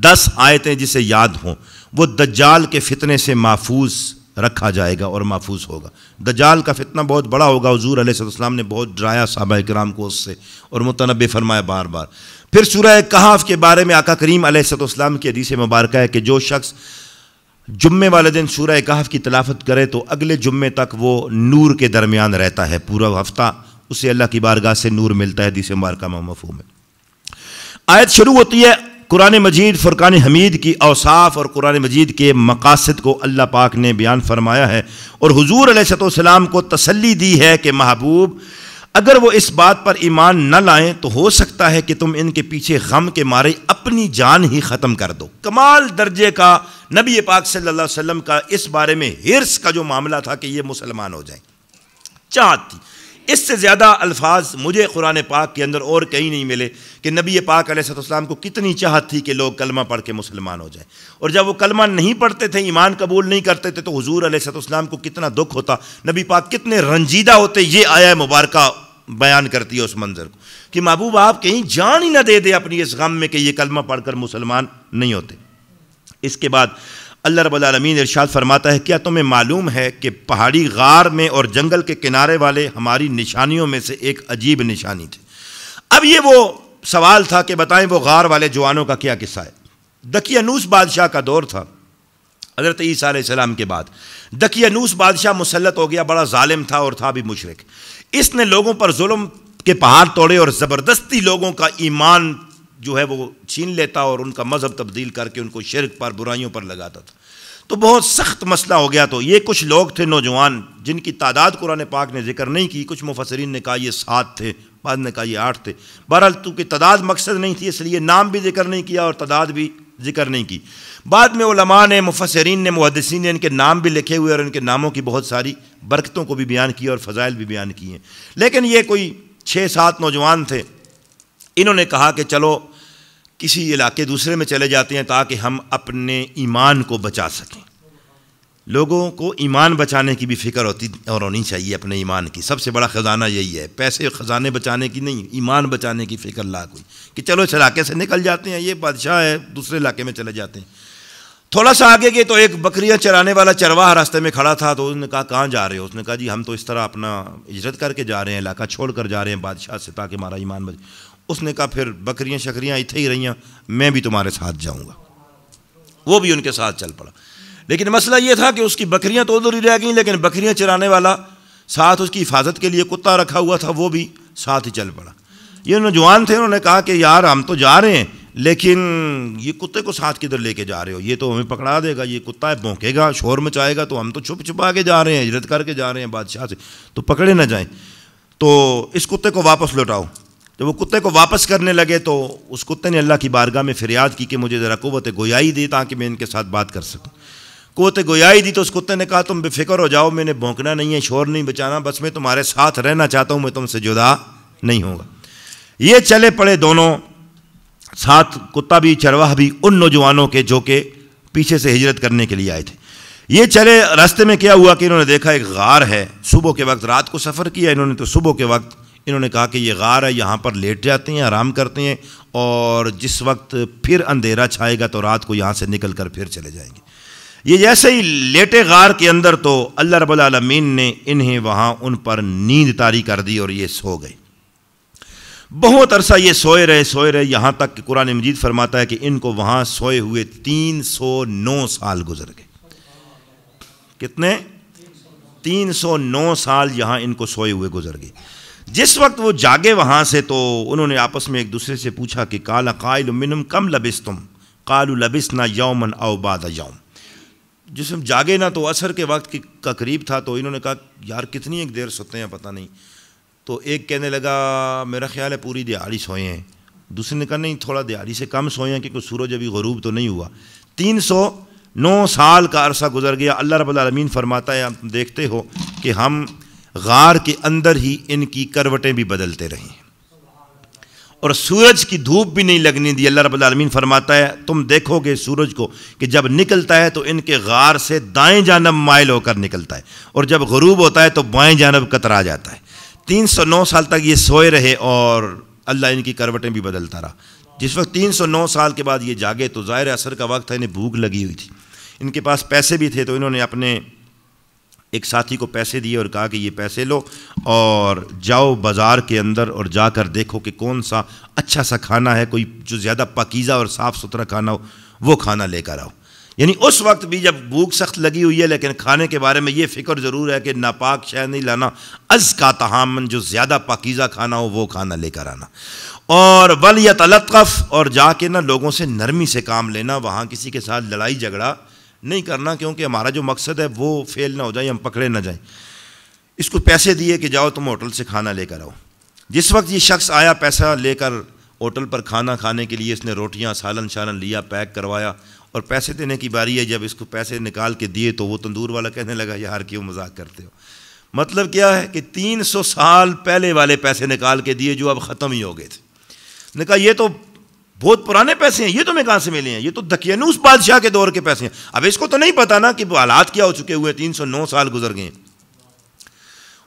A: 10 آیتیں جسے یاد ہوں وہ دجال کے فتنے سے محفوظ رکھا جائے گا اور محفوظ ہوگا۔ دجال کا فتنہ بہت بڑا ہوگا، حضور علیہ السلام نے بہت ڈرایا صحابہ کرام کو اس سے اور متنبہ فرمایا بار بار۔ پھر سورہ کہف کے بارے میں آقا کریم علیہ السلام کی حدیث مبارکہ ہے کہ جو شخص جمعے والے دن سورہ کہف کی تلاوت کرے تو اگلے جمعے تک وہ نور کے درمیان رہتا ہے، پورا ہفتہ اسے اللہ کی بارگاہ سے نور ملتا ہے، حدیث مبارکہ میں مفہوم ہے۔ آیت شروع ہوتی ہے قرآن مجید فرقان حمید کی اوصاف اور قرآن مجید کے مقاصد کو اللہ پاک نے بیان فرمایا ہے اور حضور علیہ السلام کو تسلی دی ہے کہ محبوب اگر وہ اس بات پر ایمان نہ لائیں تو ہو سکتا ہے کہ تم ان کے پیچھے غم کے مارے اپنی جان ہی ختم کر دو۔ کمال درجے کا نبی پاک صلی اللہ علیہ وسلم کا اس بارے میں حرص کا جو معاملہ تھا کہ یہ مسلمان ہو جائیں، چاہت تھی۔ اس سے زیادہ الفاظ مجھے قرآن پاک کے اندر اور کہیں نہیں ملے کہ نبی پاک علیہ السلام کو کتنی چاہت تھی کہ لوگ کلمہ پڑھ کے مسلمان ہو جائیں، اور جب وہ کلمہ نہیں پڑھتے تھے، ایمان قبول نہیں کرتے تھے تو حضور علیہ السلام کو کتنا دکھ ہوتا، نبی پاک کتنے رنجیدہ ہوتے۔ یہ آیہ مبارکہ بیان کرتی ہے اس منظر کو کہ محبوب آپ کہیں جان ہی نہ دے دے اپنی اس غم میں کہ یہ کلمہ پڑھ کر مسلمان نہیں ہوتے۔ اس کے بعد اللہ رب العالمین ارشاد فرماتا ہے کیا تمہیں معلوم ہے کہ پہاڑی غار میں اور جنگل کے کنارے والے ہماری نشانیوں میں سے ایک عجیب نشانی تھی۔ اب یہ وہ سوال تھا کہ بتائیں وہ غار والے جوانوں کا کیا قصہ ہے۔ دقیانوس بادشاہ کا دور تھا حضرت عیسیٰ علیہ السلام کے بعد۔ دقیانوس بادشاہ مسلط ہو گیا، بڑا ظالم تھا اور تھا بھی مشرک۔ اس نے لوگوں پر ظلم کے پہاڑ توڑے اور زبردستی لوگوں کا ایمان جو ہے وہ چھین لیتا اور ان کا مذہب تبدیل کر کے ان کو شرک پر برائیوں پر لگاتا تھا۔ تو بہت سخت مسئلہ ہو گیا۔ تو یہ کچھ لوگ تھے نوجوان جن کی تعداد قرآن پاک نے ذکر نہیں کی، کچھ مفسرین نے کہا یہ 7 تھے، بعض نے کہا یہ 8 تھے۔ بہرحال چونکہ تعداد مقصد نہیں تھی اس لیے نام بھی ذکر نہیں کیا اور تعداد بھی ذکر نہیں کی۔ بعد میں علماء نے، مفسرین نے، محدثین نے ان کے نام بھی لکھے ہوئے اور ان کے ناموں کی بہت ساری برکتوں کو بھی بیان کیا اور فضائل بھی بیان کیے ہیں۔ لیکن یہ کوئی 6-7 نوجوان تھے، انہوں نے کہا کہ چلو کسی علاقے دوسرے میں چلے جاتے ہیں تاکہ ہم اپنے ایمان کو بچا سکیں۔ لوگوں کو ایمان بچانے کی بھی فکر ہوتی اور ہونی چاہیے، اپنے ایمان کی سب سے بڑا خزانہ یہی ہے، پیسے خزانے بچانے کی نہیں، ایمان بچانے کی فکر لاکھ ہوئی کہ چلو اس علاقے سے نکل جاتے ہیں، یہ بادشاہ ہے، دوسرے علاقے میں چلے جاتے ہیں۔ تھوڑا سا آگے گئے تو ایک بکریاں چرانے والا چرواہ راستے میں کھڑا تھا، تو اس نے کہا کہاں جا رہے ہو؟ اس نے کہا جی ہم تو اس طرح اپنا ہجرت کر کے جا رہے ہیں، علاقہ چھوڑ کر جا رہے ہیں بادشاہ سے تاکہ ہمارا ایمان بچے۔ اس نے کہا پھر بکریاں شکریاں اتھے ہی رہیاں، میں بھی تمہارے ساتھ جاؤں گا۔ وہ بھی ان کے ساتھ چل پڑا، لیکن مسئلہ یہ تھا کہ اس کی بکریاں تو ادھر ہی رہ گئیں، لیکن بکریاں چرانے والا ساتھ اس کی حفاظت کے لیے کتا رکھا ہوا تھا، وہ بھی ساتھ ہی چل پڑا۔ یہ نوجوان تھے، انہوں نے کہا کہ یار ہم تو جا رہے ہیں لیکن یہ کتے کو ساتھ کدھر لے کے جا رہے ہو؟ یہ تو ہمیں پکڑا دے گا، یہ کتا ہے، بھونکے گا، شور مچائے گا، تو ہم تو چھپ چھپا کے جا رہے ہیں، ہجرت کر کے جا رہے ہیں بادشاہ سے، تو پکڑے نہ جائیں، تو اس کتے کو واپس لوٹاؤ۔ جب وہ کتے کو واپس کرنے لگے تو اس کتے نے اللہ کی بارگاہ میں فریاد کی کہ مجھے ذرا قوت گویائی دی تاکہ میں ان کے ساتھ بات کر سکوں۔ قوت گویائی دی تو اس کتے نے کہا تم بے فکر ہو جاؤ، میں نے بھونکنا نہیں ہے، شور نہیں بچانا، بس میں تمہارے ساتھ رہنا چاہتا ہوں، میں تم سے جدا نہیں ہوگا۔ یہ چلے پڑے دونوں ساتھ، کتا بھی چرواہ بھی، ان نوجوانوں کے جو کہ پیچھے سے ہجرت کرنے کے لیے آئے تھے۔ یہ چلے، راستے میں کیا ہوا کہ انہوں نے دیکھا ایک غار ہے، صبح کے وقت، رات کو سفر کیا انہوں نے تو صبح کے وقت انہوں نے کہا کہ یہ غار ہے، یہاں پر لیٹ جاتے ہیں، آرام کرتے ہیں، اور جس وقت پھر اندھیرا چھائے گا تو رات کو یہاں سے نکل کر پھر چلے جائیں گے۔ یہ جیسے ہی لیٹے غار کے اندر تو اللہ رب العالمین نے انہیں وہاں ان پر نیند طاری کر دی اور یہ سو گئے۔ بہت عرصہ یہ سوئے رہے، یہاں تک کہ قرآن مجید فرماتا ہے کہ ان کو وہاں سوئے ہوئے 309 سال گزر گئے۔ کتنے؟ 309 سال یہاں ان کو سوئے ہوئے گزر گئے۔ جس وقت وہ جاگے وہاں سے تو انہوں نے آپس میں ایک دوسرے سے پوچھا کہ قال قائل منہم کم لبثتم قالوا لبثنا یوما او بعض یوم۔ جس ہم جاگے نا تو عصر کے وقت کا قریب تھا، تو انہوں نے کہا یار کتنی ایک دیر سوتے ہیں پتہ نہیں۔ تو ایک کہنے لگا میرا خیال ہے پوری دیہاڑی سوئے ہیں، دوسرے نے کہا نہیں تھوڑا دیہاڑی سے کم سوئے ہیں کیونکہ سورج ابھی غروب تو نہیں ہوا۔ 309 سال کا عرصہ گزر گیا۔ اللہ رب العالمین فرماتا ہے آپ دیکھتے ہو کہ ہم غار کے اندر ہی ان کی کروٹیں بھی بدلتے رہے ہیں اور سورج کی دھوپ بھی نہیں لگنے دی۔ اللہ رب العالمین فرماتا ہے تم دیکھو گے سورج کو کہ جب نکلتا ہے تو ان کے غار سے دائیں جانب مائل ہو کر نکلتا ہے اور جب غروب ہوتا ہے تو بائیں جانب کترا جاتا ہے۔ 309 سال تک یہ سوئے رہے اور اللہ ان کی کروٹیں بھی بدلتا رہا. جس وقت 309 سال کے بعد یہ جاگے تو ظاہر عصر کا وقت تھا, انہیں بھوک لگی ہوئی تھی, ان کے پاس پیسے بھی تھے, تو انہوں نے اپنے ایک ساتھی کو پیسے دیے اور کہا کہ یہ پیسے لو اور جاؤ بازار کے اندر اور جا کر دیکھو کہ کون سا اچھا سا کھانا ہے, کوئی جو زیادہ پاکیزہ اور صاف ستھرا کھانا ہو وہ کھانا لے کر آؤ. یعنی اس وقت بھی جب بھوک سخت لگی ہوئی ہے لیکن کھانے کے بارے میں یہ فکر ضرور ہے کہ ناپاک شے نہیں لانا, ازکا طعام جو زیادہ پاکیزہ کھانا ہو وہ کھانا لے کر آنا. اور ولیتلطف, اور جا کے نا لوگوں سے نرمی سے کام لینا, وہاں کسی کے ساتھ لڑائی جھگڑا نہیں کرنا, کیونکہ ہمارا جو مقصد ہے وہ فیل نہ ہو جائے, ہم پکڑے نہ جائیں. اس کو پیسے دیے کہ جاؤ تم ہوٹل سے کھانا لے کر آؤ. جس وقت یہ شخص آیا پیسہ لے کر ہوٹل پر کھانا کھانے کے لیے, اس نے روٹیاں سالن شالن لیا, پیک کروایا, اور پیسے دینے کی باری ہے. جب اس کو پیسے نکال کے دیے تو وہ تندور والا کہنے لگا یار کیوں مذاق کرتے ہو. مطلب کیا ہے کہ 300 سال پہلے والے پیسے نکال کے دیے جو اب ختم ہی ہو گئے تھے. نے کہا یہ تو بہت پرانے پیسے ہیں, یہ تمہیں کہاں سے ملے ہیں, یہ تو دقیانوس بادشاہ کے دور کے پیسے ہیں. اب اس کو تو نہیں پتا نا کہ حالات کیا ہو چکے ہوئے, 309 سال گزر گئے.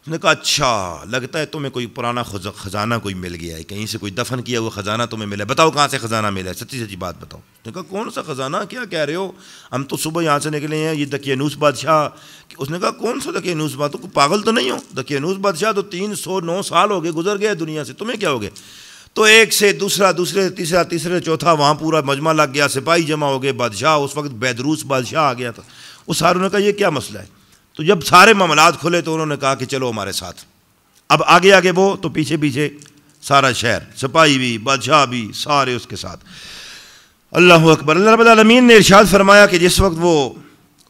A: اس نے کہا اچھا لگتا ہے تمہیں کوئی پرانا خزانہ کوئی مل گیا ہے, کہیں سے کوئی دفن کیا ہوا خزانہ تمہیں ملا ہے, بتاؤ کہاں سے خزانہ ملا ہے, سچی سچی بات بتاؤ. اس نے کہا کون سا خزانہ, کیا کہہ رہے ہو, ہم تو صبح یہاں سے نکلے ہیں, یہ دقیانوس بادشاہ. اس نے کہا کون سا دقیانوس بادشاہ, تو پاگل تو نہیں ہو, دقیانوس بادشاہ تو 309 سال ہو گئے گزر گئے دنیا سے, تمہیں کیا ہو گئے. تو ایک سے دوسرا, دوسرے تیسرا, تیسرے چوتھا, وہاں پورا مجمع لگ گیا, سپاہی جمع ہو گئے. بادشاہ اس وقت بیدروس بادشاہ آ گیا تھا. اس ساروں نے کہا یہ کیا مسئلہ ہے. تو جب سارے معاملات کھلے تو انہوں نے کہا کہ چلو ہمارے ساتھ. اب آگے آگے وہ, تو پیچھے پیچھے سارا شہر, سپاہی بھی بادشاہ بھی سارے اس کے ساتھ. اللہ اکبر. اللہ رب العالمین نے ارشاد فرمایا کہ جس وقت وہ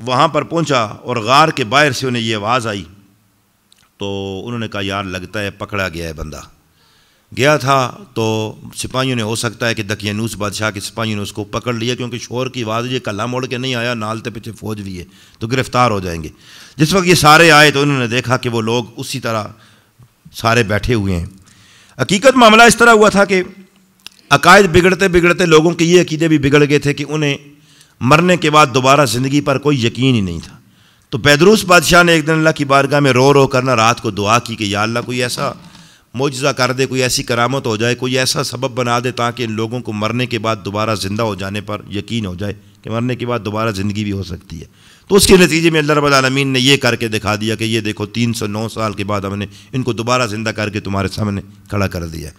A: وہاں پر پہنچا اور غار کے باہر سے انہیں یہ آواز آئی تو انہوں نے کہا یار لگتا ہے پکڑا گیا ہے بندہ. گیا تھا تو سپاہیوں نے, ہو سکتا ہے کہ دقیانوس بادشاہ کے سپاہیوں نے اس کو پکڑ لیا, کیونکہ شور کی آواز, یہ کلا موڑ کے نہیں آیا, نالتے پیچھے فوج بھی ہے, تو گرفتار ہو جائیں گے. جس وقت یہ سارے آئے تو انہوں نے دیکھا کہ وہ لوگ اسی طرح سارے بیٹھے ہوئے ہیں. حقیقت معاملہ اس طرح ہوا تھا کہ عقائد بگڑتے بگڑتے لوگوں کے یہ عقیدے بھی بگڑ گئے تھے کہ انہیں مرنے کے بعد دوبارہ زندگی پر کوئی یقین ہی نہیں تھا. تو بیدروس بادشاہ نے ایک دن اللہ کی بارگاہ میں رو رو کرنا رات کو دعا کی کہ یا اللہ کوئی ایسا معجزہ کر دے, کوئی ایسی کرامت ہو جائے, کوئی ایسا سبب بنا دے تاکہ ان لوگوں کو مرنے کے بعد دوبارہ زندہ ہو جانے پر یقین ہو جائے کہ مرنے کے بعد دوبارہ زندگی بھی ہو سکتی ہے. تو اس کے نتیجے میں اللہ رب العالمین نے یہ کر کے دکھا دیا کہ یہ دیکھو 309 سال کے بعد ہم نے ان کو دوبارہ زندہ کر کے تمہارے سامنے کھڑا کر دیا.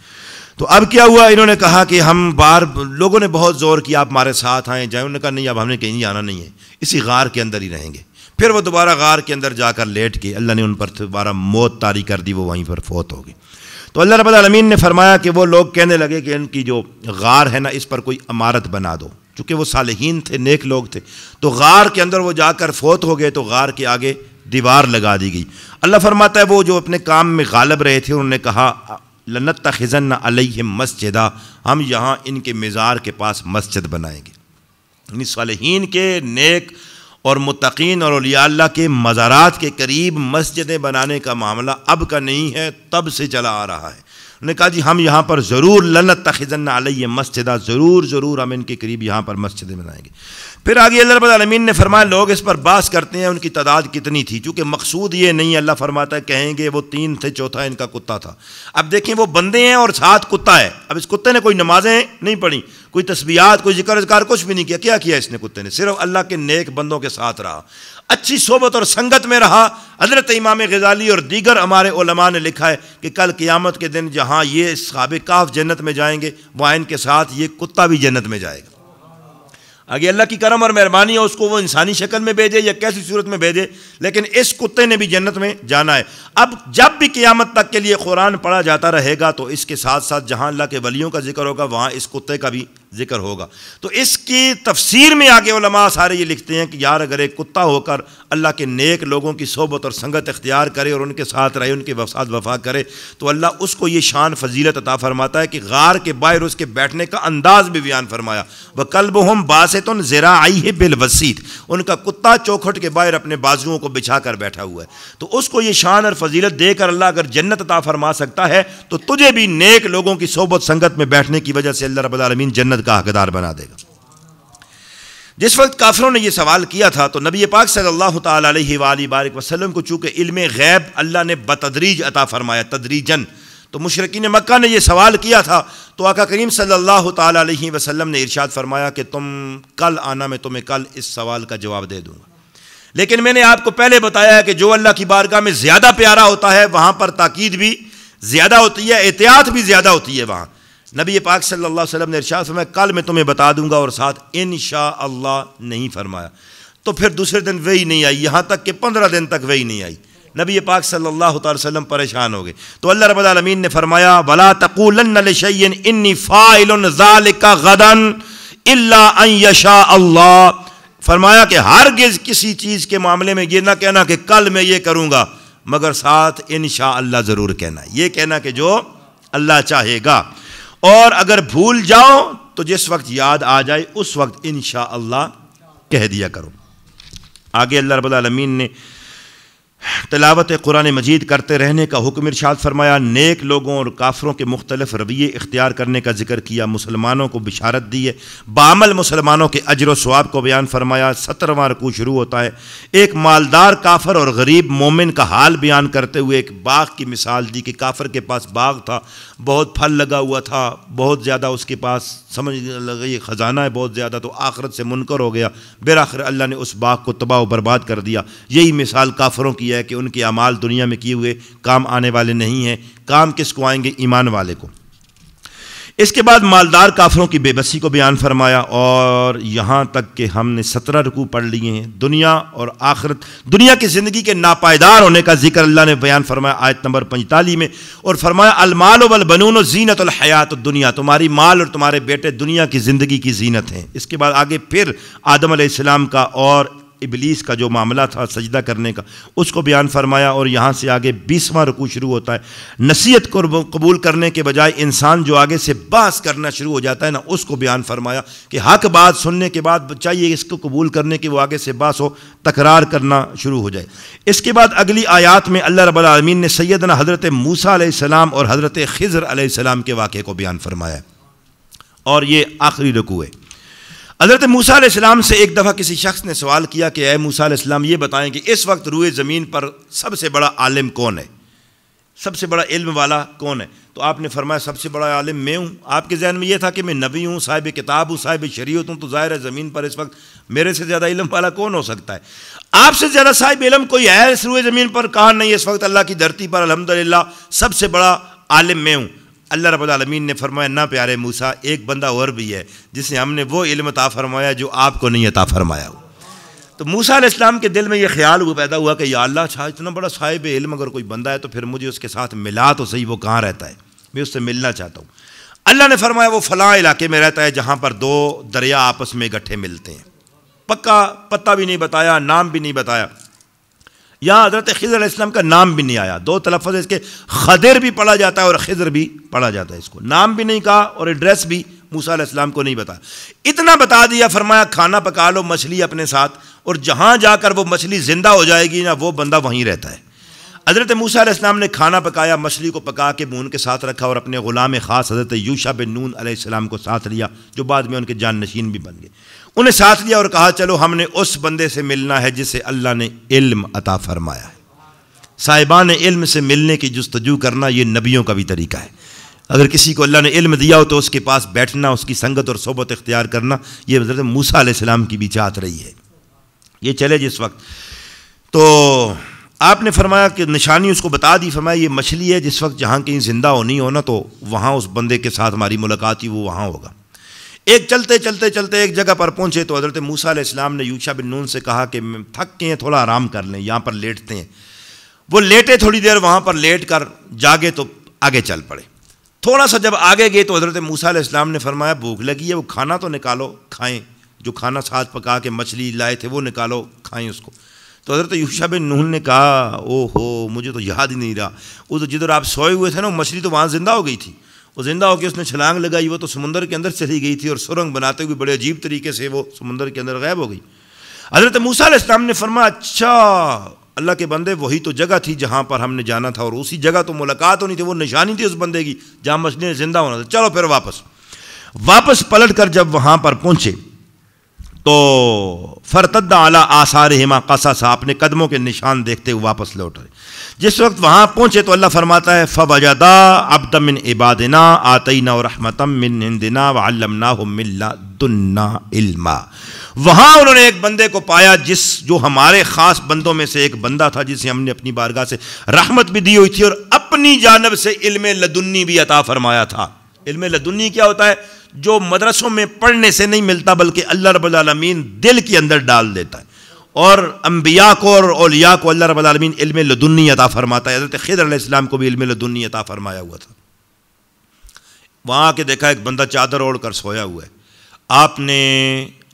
A: تو اب کیا ہوا, انہوں نے کہا کہ ہم لوگوں نے بہت زور کیا آپ ہمارے ساتھ آئیں جائیں. انہوں نے کہا نہیں, اب ہم نے کہیں جانا نہیں ہے, اسی غار کے اندر ہی رہیں گے. پھر وہ دوبارہ غار کے اندر جا کر لیٹ کے اللہ نے ان پر دوبارہ موت طاری کر دی, وہ وہیں پر فوت ہو گئی. تو اللہ رب العالمین نے فرمایا کہ وہ لوگ کہنے لگے کہ ان کی جو غار ہے نا اس پر کوئی عمارت بنا دو, چونکہ وہ صالحین تھے, نیک لوگ تھے. تو غار کے اندر وہ جا کر فوت ہو گئے, تو غار کے آگے دیوار لگا دی گئی. اللہ فرماتا ہے وہ جو اپنے کام میں غالب رہے تھے انہوں نے کہا لنتخذن علیہم مسجدا, ہم یہاں ان کے مزار کے پاس مسجد بنائیں گے. یعنی صالحین کے, نیک اور متقین اور اولیاء اللہ کے مزارات کے قریب مسجدیں بنانے کا معاملہ اب کا نہیں ہے, تب سے چلا آ رہا ہے. انہوں نے کہا جی ہم یہاں پر ضرور لنتخذن علیہم مسجدا, ضرور ہم ان کے قریب یہاں پر مسجدیں بنائیں گے. پھر آگے اللہ رب العالمین نے فرمایا لوگ اس پر بحث کرتے ہیں ان کی تعداد کتنی تھی, چونکہ مقصود یہ نہیں, اللہ فرماتا ہے کہیں گے وہ 3 تھے, چوتھا ان کا کتا تھا. اب دیکھیں وہ بندے ہیں اور ساتھ کتا ہے. اب اس کتے نے کوئی نمازیں نہیں پڑھی, کوئی تسبیحات, کوئی ذکر اذکار کچھ بھی نہیں کیا. کیا کیا اس نے کتے نے, صرف اللہ کے نیک بندوں کے ساتھ رہا, اچھی صحبت اور سنگت میں رہا. حضرت امام غزالی اور دیگر ہمارے علماء نے لکھا ہے کہ کل قیامت کے دن جہاں یہ اصحاب کہف جنت میں جائیں گے وہاں ان کے ساتھ یہ کتا بھی جنت میں جائے گا. آگے اللہ کی کرم اور مہربانی ہے, اس کو وہ انسانی شکل میں بھیجے یا کیسی صورت میں بھیجے, لیکن اس کتے نے بھی جنت میں جانا ہے. اب جب بھی قیامت تک کے لیے قرآن پڑھا جاتا رہے گا تو اس کے ساتھ ساتھ جہاں اللہ کے ولیوں کا ذکر ہوگا وہاں اس کتے کا بھی ذکر ہوگا. تو اس کی تفسیر میں آگے علماء سارے یہ لکھتے ہیں کہ یار اگر ایک کتا ہو کر اللہ کے نیک لوگوں کی صحبت اور سنگت اختیار کرے اور ان کے ساتھ رہے, ان کے ساتھ وفا کرے, تو اللہ اس کو یہ شان فضیلت عطا فرماتا ہے کہ غار کے باہر اس کے بیٹھنے کا انداز بھی بیان فرمایا. وَقَلْبُهُمْ بَاسِطٌ ذِرَاعَيْهِ بِالْوَسِيطِ, ان کا کتا چوکھٹ کے باہر اپنے بازوؤں کو بچھا کر بیٹھا ہوا ہے. تو اس کو یہ شان اور فضیلت دے کر اللہ اگر جنت عطا فرما سکتا ہے تو تجھے بھی نیک لوگوں کی صحبت سنگت میں بیٹھنے کی وجہ سے اللہ رب العالمین جنت کا حقدار بنا دے گا. جس وقت کافروں نے یہ سوال کیا تھا تو نبی پاک صلی اللہ تعالی علیہ وآلہ وسلم کو چونکہ علم غیب اللہ نے بتدریج عطا فرمایا, تدریجن, تو مشرکین مکہ نے یہ سوال کیا تھا، تو آقا کریم صلی اللہ تعالیٰ علیہ وسلم نے ارشاد فرمایا کہ تم کل آنا، میں تمہیں کل اس سوال کا جواب دے دوں گا۔ لیکن میں نے آپ کو پہلے بتایا ہے کہ جو اللہ کی بارگاہ میں زیادہ پیارا ہوتا ہے وہاں پر تاکید بھی زیادہ ہوتی ہے، احتیاط بھی زیادہ ہوتی ہے۔ وہاں نبی پاک صلی اللہ علیہ وسلم نے ارشاد فرمایا کل میں تمہیں بتا دوں گا، اور ساتھ انشاءاللہ نہیں فرمایا۔ تو پھر دوسرے دن وحی نہیں آئی، یہاں تک کہ 15 دن تک وحی نہیں آئی۔ نبی پاک صلی اللہ تعالی وسلم پریشان ہو گئے، تو اللہ رب العالمین نے فرمایا وَلَا تَقُولَنَّ لِشَيْءٍ إِنِّي فَاعِلٌ ذَلِكَ غَدًا إِلَّا أَن يَشَاءَ اللَّهُ، فرمایا کہ ہرگز کسی چیز کے معاملے میں یہ نہ کہنا کہ کل میں یہ کروں گا، مگر ساتھ انشاءاللہ ضرور کہنا، یہ کہنا کہ جو اللہ چاہے گا۔ اور اگر بھول جاؤ تو جس وقت یاد آ جائے اس وقت انشاءاللہ کہہ دیا کرو۔ آگے اللہ رب العالمین نے تلاوت قرآن مجید کرتے رہنے کا حکم ارشاد فرمایا، نیک لوگوں اور کافروں کے مختلف رویے اختیار کرنے کا ذکر کیا، مسلمانوں کو بشارت دی ہے، بعمل مسلمانوں کے اجر و ثواب کو بیان فرمایا۔ 17واں رکوع شروع ہوتا ہے، ایک مالدار کافر اور غریب مومن کا حال بیان کرتے ہوئے ایک باغ کی مثال دی کہ کافر کے پاس باغ تھا، بہت پھل لگا ہوا تھا، بہت زیادہ اس کے پاس سمجھ لگی خزانہ ہے بہت زیادہ، تو آخرت سے منکر ہو گیا، بالآخر اللہ نے اس باغ کو تباہ و برباد کر دیا۔ یہی مثال کافروں کی ہے کہ ان کے اعمال دنیا میں کیے ہوئے کام آنے والے نہیں ہیں، کام کس کو آئیں گے؟ ایمان والے کو۔ اس کے بعد مالدار کافروں کی بے بسی کو بیان فرمایا، اور یہاں تک کہ ہم نے 17 رکوع پڑھ لیے ہیں۔ دنیا اور آخرت، دنیا کی زندگی کے ناپائیدار ہونے کا ذکر اللہ نے بیان فرمایا آیت نمبر 45 میں، اور فرمایا المال والبنون زینت الحیات الدنیا، تمہاری مال اور تمہارے بیٹے دنیا کی زندگی کی زینت ہیں۔ اس کے بعد آگے پھر آدم علیہ السلام کا اور ابلیس کا جو معاملہ تھا سجدہ کرنے کا اس کو بیان فرمایا، اور یہاں سے آگے 20واں رکوع شروع ہوتا ہے۔ نصیحت کو قبول کرنے کے بجائے انسان جو آگے سے بحث کرنا شروع ہو جاتا ہے نا، اس کو بیان فرمایا کہ حق بات سننے کے بعد چاہیے اس کو قبول کرنے کے وہ آگے سے بحث ہو، تکرار کرنا شروع ہو جائے۔ اس کے بعد اگلی آیات میں اللہ رب العالمین نے سیدنا حضرت موسیٰ علیہ السلام اور حضرت خضر علیہ السلام کے واقعے کو بیان فرمایا، اور یہ آخری رکوع ہے۔ حضرت موسیٰ علیہ السلام سے ایک دفعہ کسی شخص نے سوال کیا کہ اے موسیٰ علیہ السلام یہ بتائیں کہ اس وقت روئے زمین پر سب سے بڑا عالم کون ہے، سب سے بڑا علم والا کون ہے؟ تو آپ نے فرمایا سب سے بڑا عالم میں ہوں۔ آپ کے ذہن میں یہ تھا کہ میں نبی ہوں، صاحب کتاب ہوں، صاحب شریعت ہوں، تو ظاہر ہے زمین پر اس وقت میرے سے زیادہ علم والا کون ہو سکتا ہے؟ آپ سے زیادہ صاحب علم کوئی ہے اس روئے زمین پر؟ کہا نہیں، اس وقت اللہ کی دھرتی پر الحمدللہ سب سے بڑا عالم میں ہوں۔ اللہ رب العالمین نے فرمایا نہ پیارے موسیٰ، ایک بندہ اور بھی ہے جسے ہم نے وہ علم عطا فرمایا جو آپ کو نہیں عطا فرمایا ہو۔ تو موسیٰ علیہ السلام کے دل میں یہ خیال پیدا ہوا کہ یا اللہ، اچھا اتنا بڑا صاحب علم اگر کوئی بندہ ہے تو پھر مجھے اس کے ساتھ ملا تو صحیح، وہ کہاں رہتا ہے، میں اس سے ملنا چاہتا ہوں۔ اللہ نے فرمایا وہ فلاں علاقے میں رہتا ہے جہاں پر 2 دریا آپس میں اکٹھے ملتے ہیں۔ پکا پتہ بھی نہیں بتایا، نام بھی نہیں بتایا، یہاں حضرت خضر علیہ السلام کا نام بھی نہیں آیا۔ 2 تلفظ اس کے، خضر بھی پڑھا جاتا ہے اور خضر بھی پڑھا جاتا ہے، اس کو نام بھی نہیں کہا اور ایڈریس بھی موسیٰ علیہ السلام کو نہیں بتایا۔ اتنا بتا دیا، فرمایا کھانا پکا لو، مچھلی اپنے ساتھ، اور جہاں جا کر وہ مچھلی زندہ ہو جائے گی نا وہ بندہ وہیں رہتا ہے۔ حضرت موسیٰ علیہ السلام نے کھانا پکایا، مچھلی کو پکا کے مون کے ساتھ رکھا، اور اپنے غلام خاص حضرت یوشع بن نون علیہ السلام کو ساتھ لیا، جو بعد میں ان کے جان نشین بھی بن گئے۔ انہیں ساتھ لیا اور کہا چلو ہم نے اس بندے سے ملنا ہے جسے اللہ نے علم عطا فرمایا ہے۔ صاحبان علم سے ملنے کی جستجو کرنا یہ نبیوں کا بھی طریقہ ہے۔ اگر کسی کو اللہ نے علم دیا ہو تو اس کے پاس بیٹھنا، اس کی سنگت اور صحبت اختیار کرنا، یہ حضرت موسیٰ علیہ السلام کی بھی چاہت رہی ہے۔ یہ چلے جس وقت تو آپ نے فرمایا کہ نشانی اس کو بتا دی، فرمایا یہ مچھلی ہے، جس وقت جہاں کہیں زندہ ہونی ہو نا تو وہاں اس بندے کے ساتھ ہماری ملاقات ہی وہ وہاں ہوگا۔ ایک چلتے چلتے چلتے ایک جگہ پر پہنچے تو حضرت موسیٰ علیہ السلام نے یوشع بن نون سے کہا کہ تھک کے ہیں، تھوڑا آرام کر لیں، یہاں پر لیٹتے ہیں۔ وہ لیٹے، تھوڑی دیر وہاں پر لیٹ کر جاگے تو آگے چل پڑے۔ تھوڑا سا جب آگے گئے تو حضرت موسیٰ علیہ السلام نے فرمایا بھوک لگی ہے، وہ کھانا تو نکالو کھائیں، جو کھانا ساتھ پکا کے مچھلی لائے تھے وہ نکالو کھائیں اس کو۔ تو حضرت یوشع بن نون نے کہا او ہو، مجھے تو یاد ہی نہیں رہا، وہ تو جدھر آپ سوئے ہوئے تھے نا وہ مچھلی تو وہاں زندہ ہو گئی تھی، وہ زندہ ہو کے اس نے چھلانگ لگائی، وہ تو سمندر کے اندر چلی گئی تھی، اور سرنگ بناتے ہوئے بڑے عجیب طریقے سے وہ سمندر کے اندر غائب ہو گئی۔ حضرت موسیٰ علیہ السلام نے فرمایا اچھا اللہ کے بندے، وہی تو جگہ تھی جہاں پر ہم نے جانا تھا، اور اسی جگہ تو ملاقات ہونی تھی، وہ نشانی تھی اس بندے کی جہاں مچھلی نے زندہ ہونا تھا۔ چلو پھر واپس پلٹ کر جب وہاں پر پہنچے تو فرتد علی آثارہما قصصا، اپنے قدموں کے نشان دیکھتے ہوئے واپس لوٹ رہے۔ جس وقت وہاں پہنچے تو اللہ فرماتا ہے فَوَجَدَا عَبْدًا مِّنْ عِبَادِنَا آتَيْنَاهُ رَحْمَةً مِّنْ عِنْدِنَا وَعَلَّمْنَاهُ مِن لَّدُنَّا عِلْمًا. وہاں انہوں نے ایک بندے کو پایا جو ہمارے خاص بندوں میں سے ایک بندہ تھا، جسے ہم نے اپنی بارگاہ سے رحمت بھی دی ہوئی تھی اور اپنی جانب سے علم لدنی بھی عطا فرمایا تھا. علم لدنی کیا ہوتا ہے؟ جو مدرسوں میں پڑھنے سے نہیں ملتا بلکہ اللہ رب العالمین دل کے اندر ڈال دیتا ہے. اور انبیاء کو اور اولیاء کو اللہ رب العالمین علم لدنی عطا فرماتا ہے. حضرت خضر علیہ السلام کو بھی علم لدنی عطا فرمایا ہوا تھا. وہاں آ کے دیکھا ایک بندہ چادر اوڑھ کر سویا ہوا ہے. آپ نے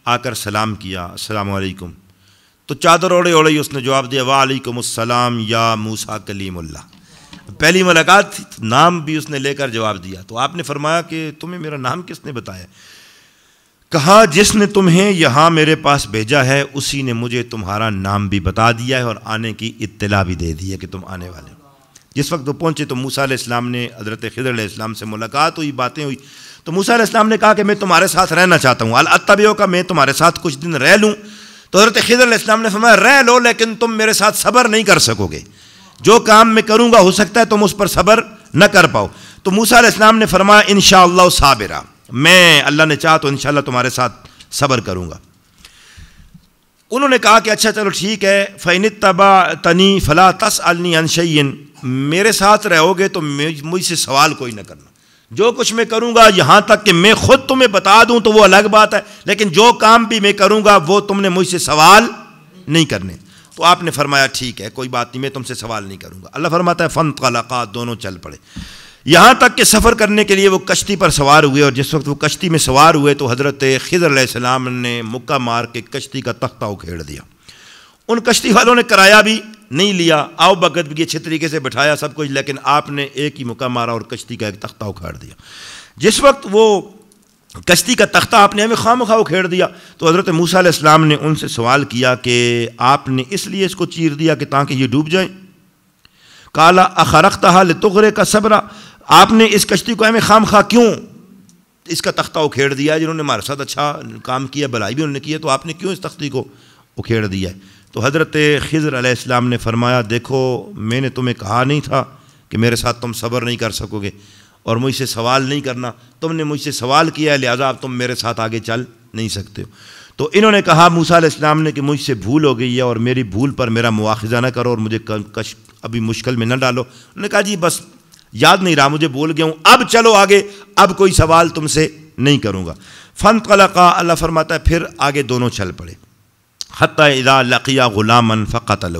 A: آ کر سلام کیا، السلام علیکم. تو چادر اوڑھے اوڑھے اس نے جواب دیا وعلیکم السلام یا موسیٰ کلیم اللہ. پہلی ملاقات تھی، نام بھی اس نے لے کر جواب دیا. تو آپ نے فرمایا کہ تمہیں میرا نام کس نے بتایا؟ کہا جس نے تمہیں یہاں میرے پاس بھیجا ہے اسی نے مجھے تمہارا نام بھی بتا دیا ہے اور آنے کی اطلاع بھی دے دی ہے کہ تم آنے والے ہو. جس وقت وہ پہنچے تو موسیٰ علیہ السلام نے حضرت خضر علیہ السلام سے ملاقات ہوئی، باتیں ہوئی. تو موسیٰ علیہ السلام نے کہا کہ میں تمہارے ساتھ رہنا چاہتا ہوں، اتبعو کا میں تمہارے ساتھ کچھ دن رہ لوں. تو حضرت خضر علیہ السلام نے فرمایا رہ لو لیکن تم میرے ساتھ صبر نہیں کر سکو گے. جو کام میں کروں گا ہو سکتا ہے تم اس پر صبر نہ کر پاؤ. تو موسیٰ علیہ السلام نے فرمایا انشاءاللہ صابرا، میں اللہ نے چاہا تو انشاءاللہ تمہارے ساتھ صبر کروں گا. انہوں نے کہا کہ اچھا چلو ٹھیک ہے، فَإِنِ اتَّبَعْتَنِي فَلَا تَسْأَلْنِي عَنْ شَيْءٍ، میرے ساتھ رہو گے تو مجھ سے سوال کوئی نہ کرنا. جو کچھ میں کروں گا یہاں تک کہ میں خود تمہیں بتا دوں تو وہ الگ بات ہے، لیکن جو کام بھی میں کروں گا وہ تم نے مجھ سے سوال نہیں کرنے. تو آپ نے فرمایا ٹھیک ہے کوئی بات نہیں، میں تم سے سوال نہیں کروں گا. اللہ فرماتا ہے فَانْطَلَقَا، دونوں چل پڑے. یہاں تک کہ سفر کرنے کے لیے وہ کشتی پر سوار ہوئے. اور جس وقت وہ کشتی میں سوار ہوئے تو حضرت خضر علیہ السلام نے مکہ مار کے کشتی کا تختہ اکھیڑ دیا. ان کشتی والوں نے کرایہ بھی نہیں لیا، آؤ بگت بھی اچھے طریقے سے بٹھایا سب کچھ، لیکن آپ نے ایک ہی مکہ مارا اور کشتی کا ایک تختہ اکھاڑ دیا. جس وقت وہ کشتی کا تختہ آپ نے ہمیں خواہ اکھیڑ دیا تو حضرت موسیٰ علیہ السلام نے ان سے سوال کیا کہ آپ نے اس لیے اس کو چیر دیا کہ تاکہ یہ ڈوب جائیں؟ قال اخرقتها لتغرق صبرا، آپ نے اس کشتی کو ہمیں خام خواہ کیوں اس کا تختہ اکھیڑ دیا؟ جنہوں نے ہمارے ساتھ اچھا کام کیا، بلائی بھی انہوں نے کی ہے، تو آپ نے کیوں اس تختی کو اکھیڑ دیا ہے؟ تو حضرت خضر علیہ السلام نے فرمایا دیکھو میں نے تمہیں کہا نہیں تھا کہ میرے ساتھ تم صبر نہیں کر سکو گے اور مجھ سے سوال نہیں کرنا، تم نے مجھ سے سوال کیا ہے لہٰذا اب تم میرے ساتھ آگے چل نہیں سکتے ہو. تو انہوں نے کہا موسیٰ علیہ السلام نے کہ مجھ سے بھول ہو گئی ہے اور میری بھول پر میرا مواخذہ نہ کرو اور مجھے ابھی مشکل میں نہ ڈالو. انہوں نے کہا جی بس یاد نہیں رہا، مجھے بول گیا ہوں، اب چلو آگے، اب کوئی سوال تم سے نہیں کروں گا. فانطلقا، اللہ فرماتا ہے پھر آگے دونوں چل پڑے. حتی اذا لقیا غلاما فقتلہ،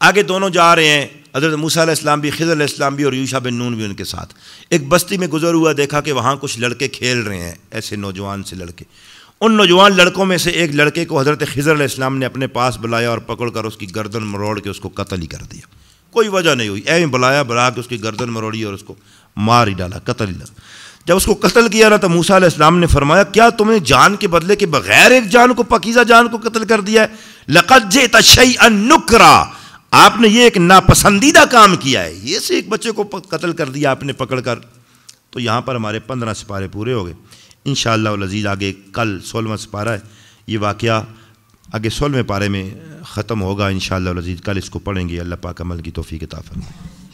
A: آگے دونوں جا رہے ہیں، حضرت موسیٰ علیہ السلام بھی، خضر علیہ السلام بھی اور یوشع بن نون بھی ان کے ساتھ. ایک بستی میں گزر ہوا، دیکھا کہ وہاں کچھ لڑکے کھیل رہے ہیں، ایسے نوجوان سے لڑکے. ان نوجوان لڑکوں میں سے ایک لڑکے کو حضرت خضر علیہ السلام نے اپنے پاس بلایا اور پکڑ کر اس کی گردن مروڑ کے اس کو قتل ہی کر دیا. کوئی وجہ نہیں ہوئی، ایویں بلا کے اس کی گردن مروڑی اور اس کو مار ہی ڈالا، قتل ہی ڈالا. جب اس کو قتل کیا نا تو موسیٰ علیہ السلام نے فرمایا کیا تمہیں جان کے بدلے کے بغیر ایک جان کو، پاکیزہ جان کو قتل کر دیا ہے؟ لقد جئت شیئا نکرا، آپ نے یہ ایک ناپسندیدہ کام کیا ہے، یہ سے ایک بچے کو قتل کر دیا آپ نے پکڑ کر. تو یہاں پر ہمارے 15 سپارے پورے ہو گئے. انشاءاللہ العزیز آگے کل 16واں سپارہ ہے، یہ واقعہ آگے 16ویں پارے میں ختم ہوگا انشاءاللہ العزیز. کل اس کو پڑھیں گے. اللہ پاک عمل کی توفیق عطا فرمائے.